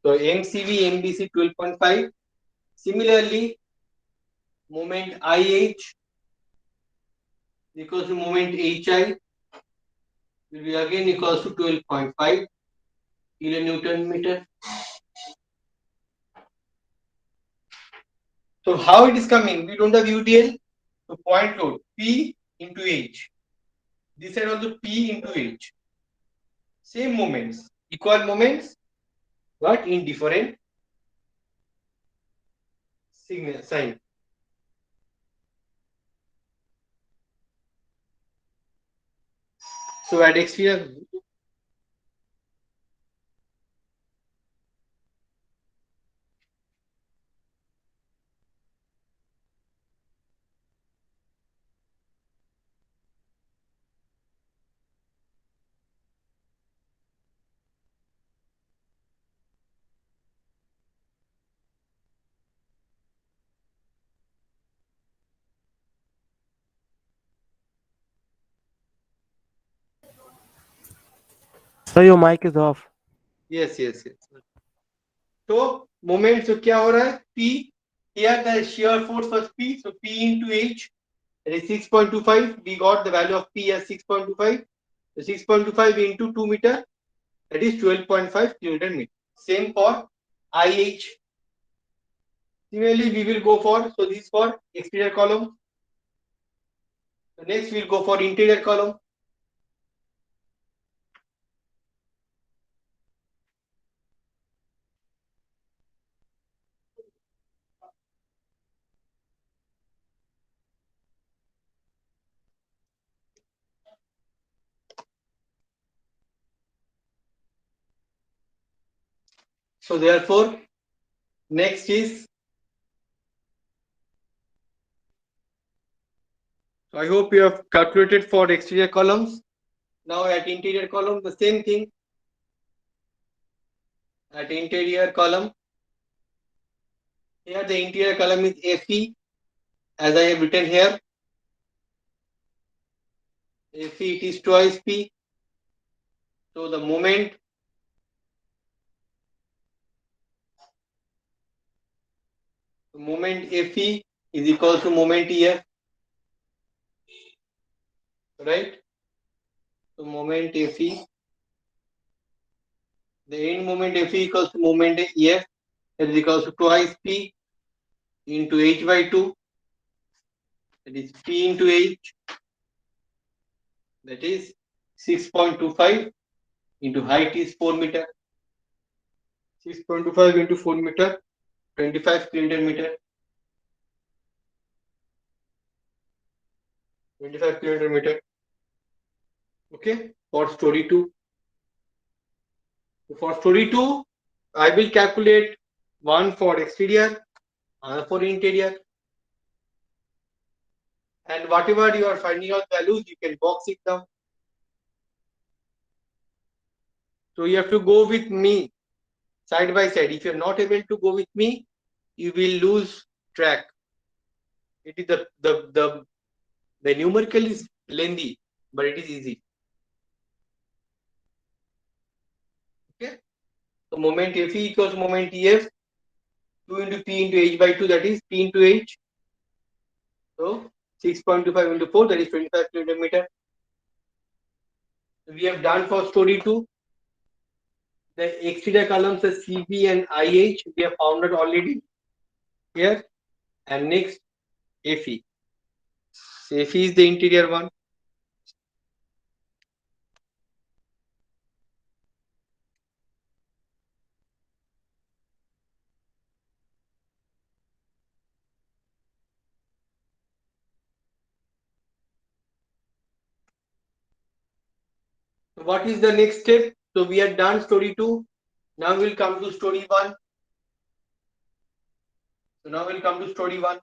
So MCB, MBC 12.5. Similarly, moment IH equals to moment HI will be again equals to 12.5 kilonewton meter. So how it is coming? We don't have UDL. So point load P into H. This side also P into H. Same moments, equal moments, but in different signal sign. So at exterior, Sir, your mic is off. yes. तो moment so क्या हो रहा है P, here the shear force was P, so P into H, that is 6.25. We got the value of P as 6.25. So 6.25 into 2 meter, that is 12.5 kilonewton meter. Same for IH. Similarly, we will go for, so this is for exterior column. So next we'll go for interior column. So therefore, next is, so I hope you have calculated for exterior columns. Now at interior column, the same thing. At interior column, here the interior column is FE, as I have written here. FE, it is twice P. So the moment FE is equal to moment EF, right? So moment FE, the end moment FE equals to moment EF, that is equals to twice P into H by 2, that is P into H, that is 6.25 into height is 4 meter. 6.25 into 4 meter, 25 kilometer meter. 25 kilometer meter. Okay, for story 2. For story 2, I will calculate one for exterior, another for interior. And whatever you are finding out values, you can box it down. So you have to go with me side by side. If you are not able to go with me, you will lose track. It is the numerical is lengthy, but it is easy. Okay. So moment Fe equals to moment Ef, 2 into P into H by 2, that is P into H. So 6.25 into 4, that is 25 kilometer meter. We have done for story 2. The exterior columns are CB and IH, we have found it already here. And next, FE. So FE is the interior one. So what is the next step? So we have done story 2. Now we'll come to story 1. So now we'll come to story 1.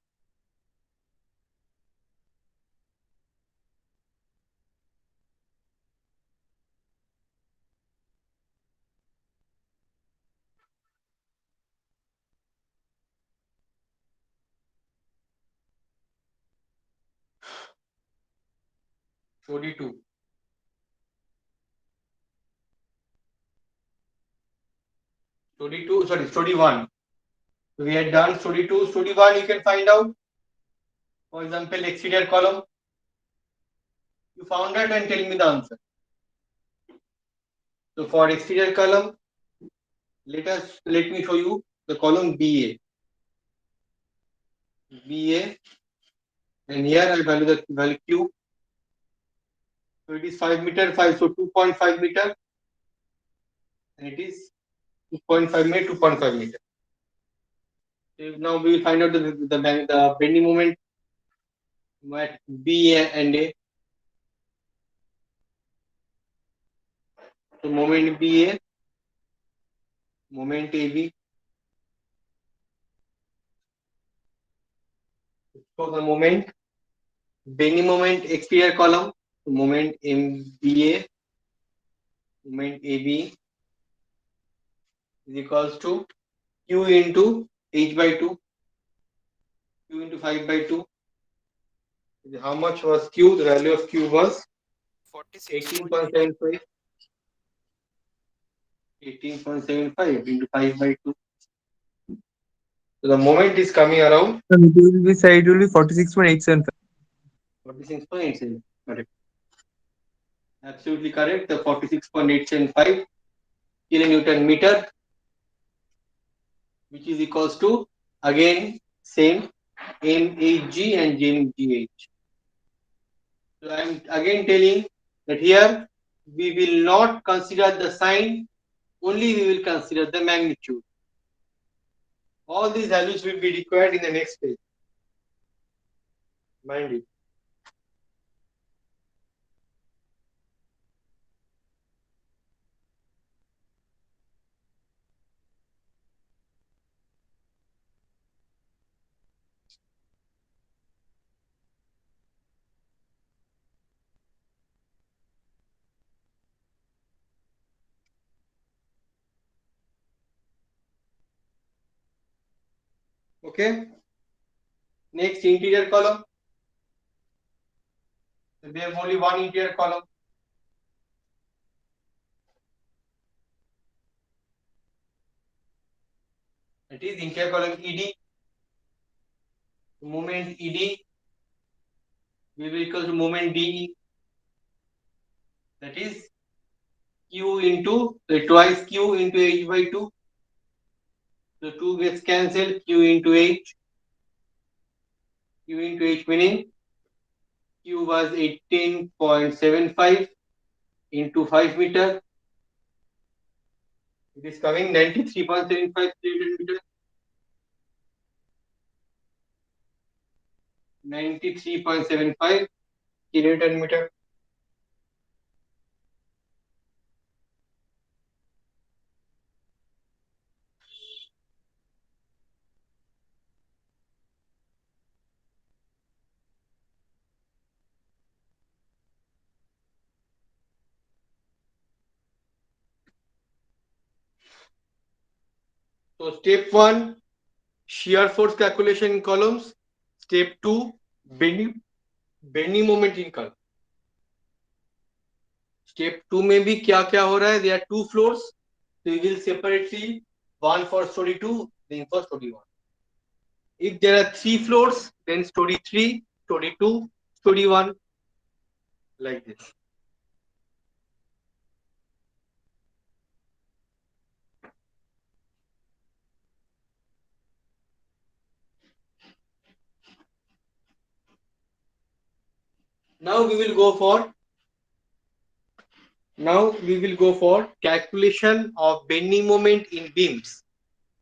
Story 2. Story 2, sorry, story 1. So we had done story 2. Story 1, you can find out. For example, exterior column. You found that and tell me the answer. So for exterior column, let me show you the column BA. BA, and here I value the value Q. So it is 5 meter, 5, so 2.5 meter, and it is 2.5 meter, 2.5 meter. So now we will find out the bending moment at B and A. So moment BA, moment AB. So the moment, bending moment exterior column, so moment MBA, moment AB is equals to Q into H by 2, Q into 5 by 2. How much was Q? The value of Q was 18.75. 18.75 into 5 by 2. So the moment is coming around So it will be said it will be 46.875. 46.87. Correct. Absolutely correct. The 46.875 kilonewton meter, which is equals to again same mhg and jmgh. So I am again telling that here we will not consider the sign, only we will consider the magnitude. All these values will be required in the next page. Mind it. Okay. Next, interior column. So we have only one interior column. It is interior column ED. Moment ED will be equal to moment DE. That is Q into twice Q into H by 2. So 2 gets cancelled. Q into H. Q into H meaning Q was 18.75 into 5 meter. It is coming 93.75 meter. 93.75 kilonewton meter. So step 1, shear force calculation in columns. Step 2, bending moment in column. Step 2 में भी क्या क्या हो रहा है? There are 2 floors. So we will separately one for story 2, then for story 1. If there are 3 floors, then story 3, story 2, story 1, like this. Now we will go for calculation of bending moment in beams.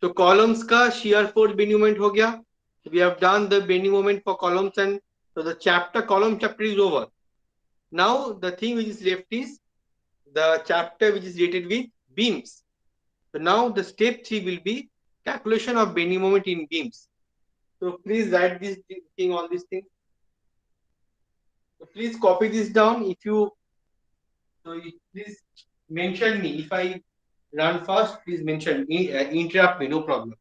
So columns का shear force bending moment हो गया. We have done the bending moment for columns, and so the column chapter is over. Now the thing which is left is the chapter which is related with beams. So now the step 3 will be calculation of bending moment in beams. So please write this thing, all these things. So please copy this down. Please mention me if I run fast. Please mention me, interrupt me, no problem.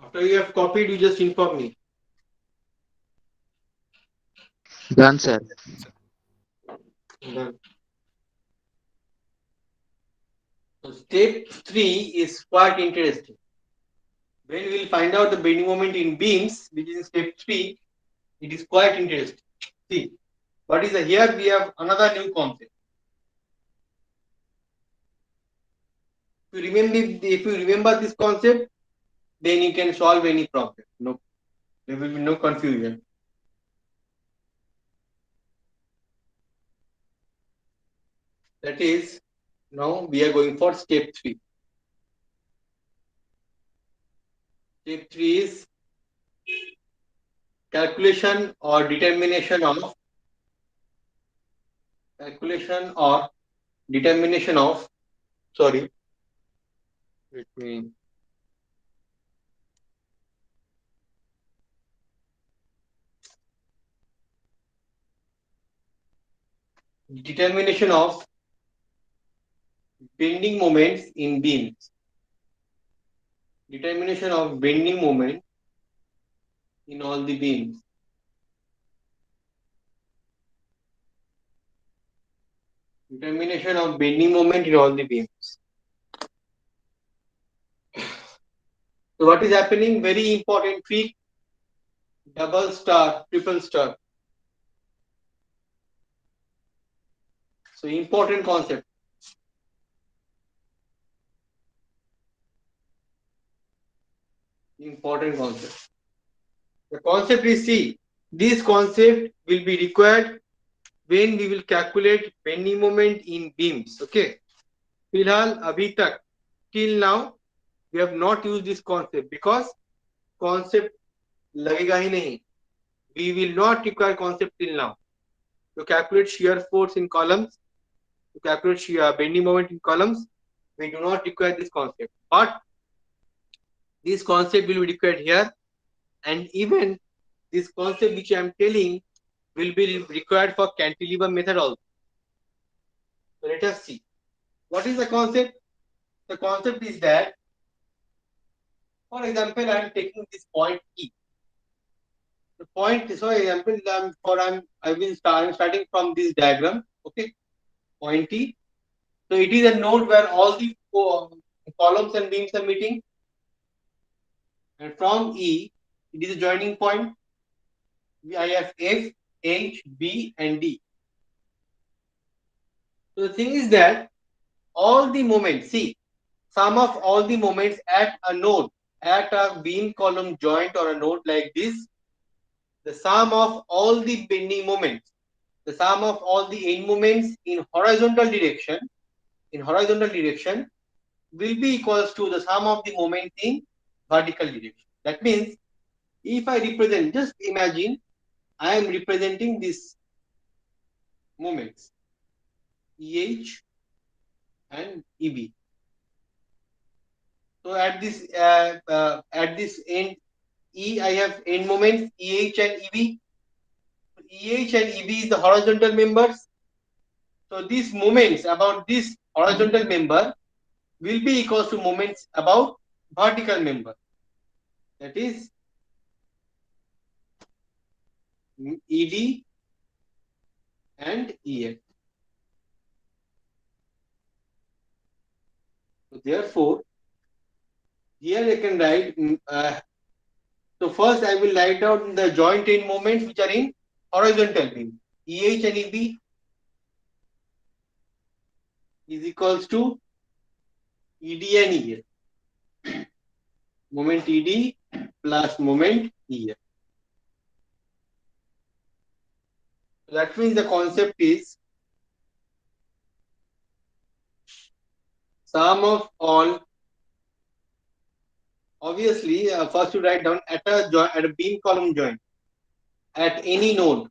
After you have copied, you just inform me. Done, sir. Done. So step 3 is quite interesting. When we will find out the bending moment in beams, which is in step 3, it is quite interesting. See, what is the, here we have another new concept. If you remember this concept, then you can solve any problem. No, there will be no confusion. That is, now we are going for step 3. Step 3 is calculation or determination of sorry, let me determination of bending moments in beams. Determination of bending moment in all the beams. Determination of bending moment in all the beams. So what is happening? Very important trick. Double star, triple star. So important concept. Important concept. The concept is, see, this concept will be required when we will calculate bending moment in beams. Okay. Filhal, abhi tak, till now, we have not used this concept because concept lagega hi nahi. We will not require concept till now. To calculate shear force in columns, to calculate shear bending moment in columns, we do not require this concept. But this concept will be required here, and even this concept which I am telling will be required for cantilever method also. So let us see. What is the concept? The concept is that, for example, I am taking this point E. The point, so example, I'm starting from this diagram. Okay, point E. So it is a node where all the columns and beams are meeting, and from E, it is a joining point. I have F, H, B, and D. So the thing is that all the moments, see, sum of all the moments at a node, at a beam column joint or a node like this, the sum of all the bending moments, the sum of all the end moments in horizontal direction, will be equals to the sum of the moments in vertical direction. That means, if I represent, just imagine, I am representing this moments EH and EB. So at this end E, I have end moments EH and EB. EH and EB is the horizontal members. So these moments about this horizontal member will be equals to moments about vertical member. That is ED and EF. So therefore, here I can write. So first I will write out the joint end moments which are in horizontal beam. EH and EB is equals to ED and EF. Moment ED plus moment EF. So that means the concept is sum of all. Obviously, first you write down at a beam column joint, at any node,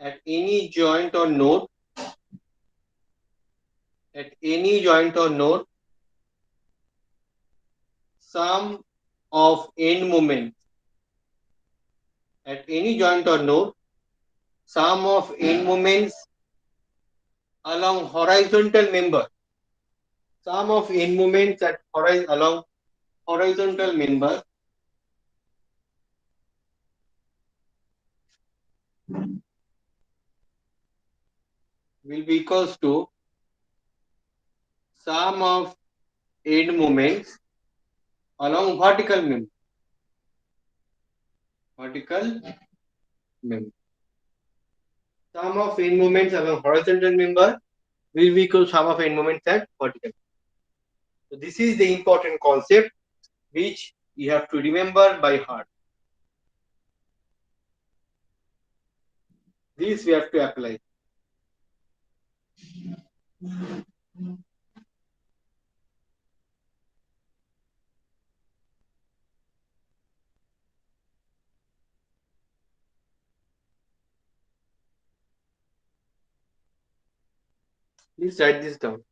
at any joint or node, sum of end moments at any joint or node, sum of end moments along horizontal member, sum of end moments along horizontal member will be equals to sum of end moments along vertical member. Vertical member. Sum of end moments along horizontal member will be equal to sum of end moments at vertical. So this is the important concept which you have to remember by heart. This we have to apply. Please write this down.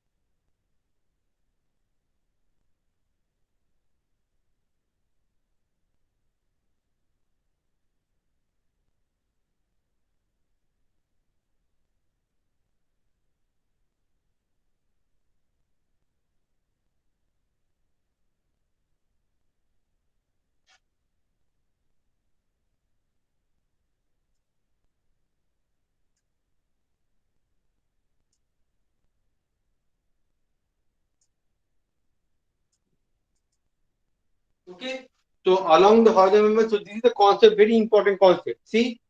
Okay. So along the horizontal member, so this is the concept, very important concept. See,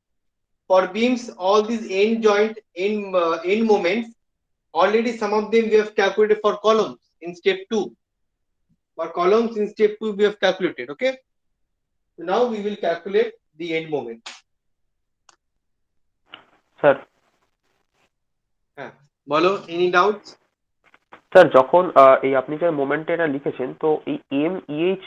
for beams, all these end joint, end moments, already some of them we have calculated for columns in step 2. For columns in step 2 we have calculated. Okay. So now we will calculate the end moment. Sir Bolo, any doubts? Sir যখন এই আপনি যে মোমেন্টে এটা লিখেছেন তো এই M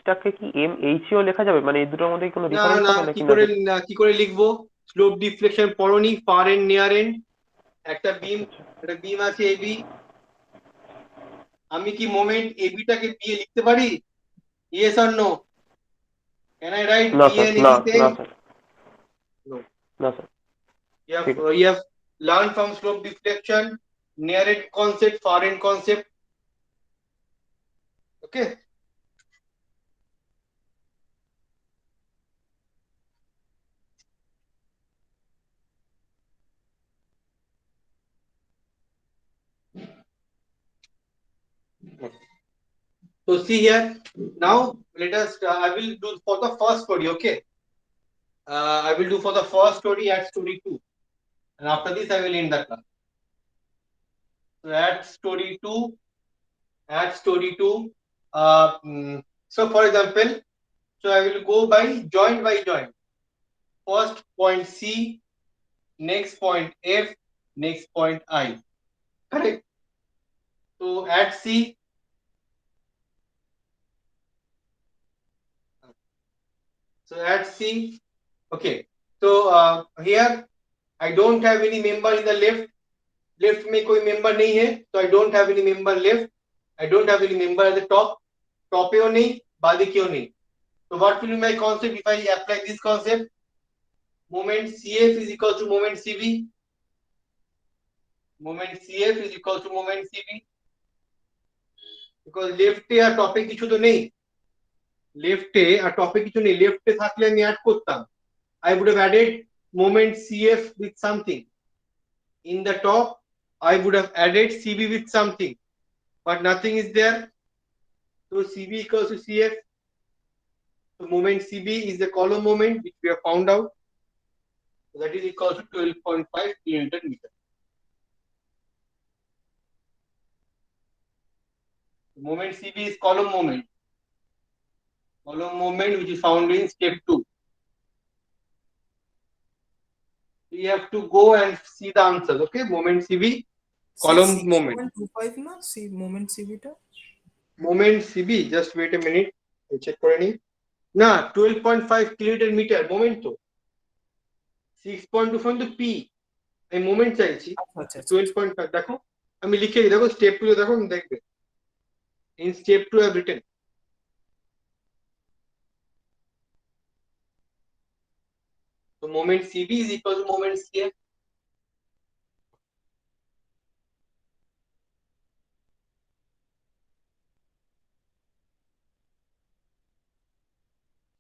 টাকে কি এম ও লেখা যাবে মানে এই দুটোর মধ্যে কোনো না ডিফারেন্স না, হবে কি নাকি করে কি করে লিখবো? স্লোপ ডিফ্লেকশন পড়নি, ফার এন্ড নিয়ার এন্ড, একটা বিম আছে এবি, আমি কি মোমেন্ট এবিটাকে বি এ লিখতে পারি? Yes or no? Can I write না বি স্যার এন না এবিতে? না স্যার No. না স্যার ঠিক আছে You have learned from slope deflection, near end concept, far end concept. Okay. So see here, now let us, I will do for the first story, okay? I will do for the first story at story 2. And after this, I will end the class. So at story 2, so for example, so I will go by joint by joint. First point C, next point F, next point I. Correct? So at C, okay. So here I don't have any member in the left. Left में कोई member नहीं है, so I don't have any member left. I don't have any member at the top. Top एओ नहीं, बादिकेओ नहीं. So what will be my concept if I apply this concept? Moment CF is equal to moment CV. Moment CF is equal to moment CV. Because left এ আর টপে কিছু তো নেই. Left এ আর টপে কিছু নেই. Left এ থাকলে আমি add করতাম. I would have added moment CF with something. In the top, I would have added CB with something, but nothing is there. So CB equals to CF. So moment CB is the column moment which we have found out. So that is equal to 12.5 kilonewton meter. Moment CB is column moment. Column moment which is found in step 2. We have to go and see the answers. Okay, moment CB, column moment. 6.25 না C moment সিভিটা Moment CB, just wait a minute. I check করে নি. না 12.5 kilonewton meter moment তো 6.2 তো P. আমি moment চাইছি আচ্ছা 12.5 দেখো আমি লিখে দিই দেখো স্টেপ 2 দেখো দেখবে in step 2 I have written so moment CB is equal to moment CF.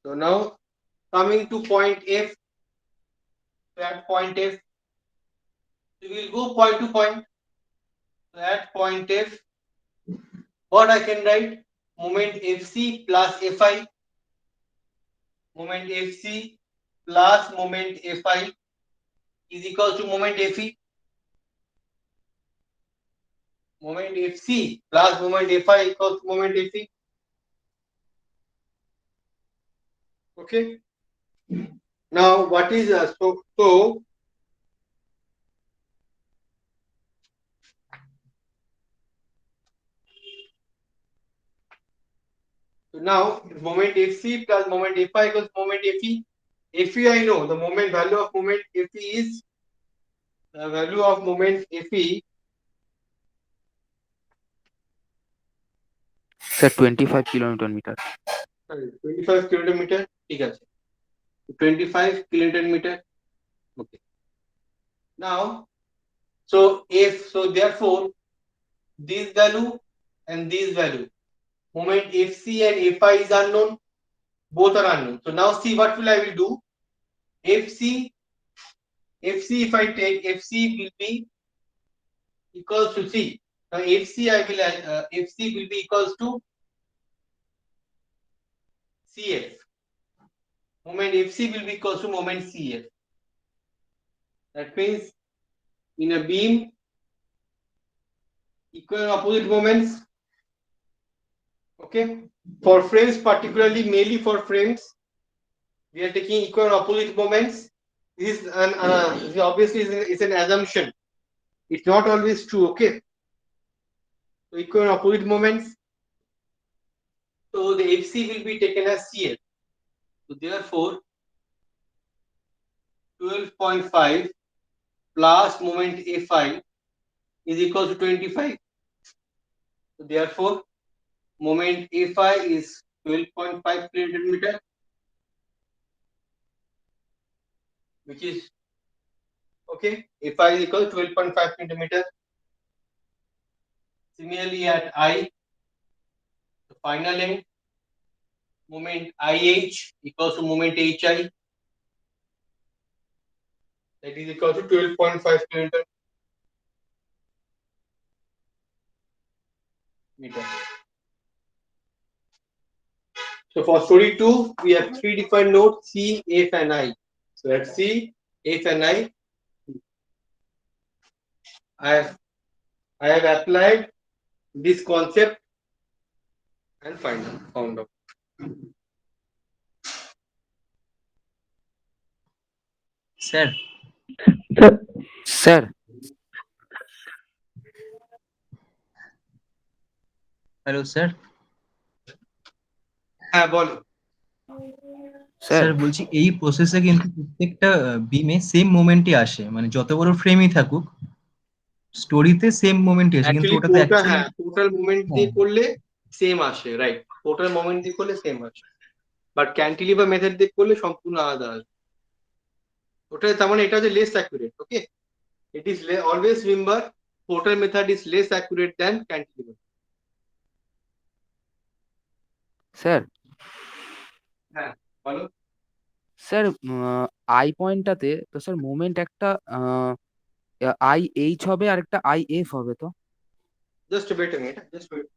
So now coming to point F, so at point F, we will go point to point. So at point F, what I can write? Moment Fc plus Fi. Moment Fc plus moment Fi is equal to moment Fe. Moment Fc plus moment Fi equals to moment Fe. Okay. Now what is so now moment Fc plus moment Fi equals moment Fe. Fe I know the moment value of moment Fe is the value of moment Fe. Sir, 25 kilometer. 25 kilometre ঠিক আছে 25 kilometre okay now so therefore this value and this value moment Fc and Fi is unknown, both are unknown. So now see what will I will do. Fc if I take Fc will be equals to C. Now Fc I will Fc will be equals to Cf. Moment Fc will be equals to moment Cf. That means in a beam equal and opposite moments. Okay, for frames, particularly mainly for frames, we are taking equal and opposite moments. This is obviously is an assumption. It's not always true. Okay, so equal and opposite moments. So the Fc will be taken as Cf. So therefore, 12.5 plus moment Fi is equal to 25. So therefore, moment Fi is 12.5 kilonewton, which is okay. Fi is equal to 12.5 centimeter. Similarly, at I, the final end, moment IH equals to moment HI, that is equal to 12.5 kilonewton meter. So for story 2, we have 3 different nodes C, F, and I. So let's see F and I have applied this concept and found out. Sir Sir, hello sir হ্যাঁ বলো sir sir, বলছি এই প্রসেসে কিন্তু প্রত্যেকটা বিমে same মোমেন্টই আসে, মানে যত বড় ফ্রেমই থাকুক স্টোরিতে সেম মোমেন্টই আসে, কিন্তু অ্যাকচুয়ালি ওটাতে পুরোটা অ্যাকচুয়ালি হ্যাঁ টোটাল মোমেন্ট দিয়ে করলে সেম আসে, রাইট, টোটাল মোমেন্ট দিয়ে করলে সেম আসে, বাট ক্যান্টিলিভার মেথড দিয়ে করলে সম্পূর্ণ আলাদা আসে। ওটা তার মানে এটা হচ্ছে less accurate. Okay, it is always remember total method is less accurate than cantilever. sir, হ্যাঁ বলো। sir, I পয়েন্টটাতে তো স্যার মোমেন্ট একটা আই এইচ হবে আর একটা আই এফ হবে তো? Just wait a minute, just wait.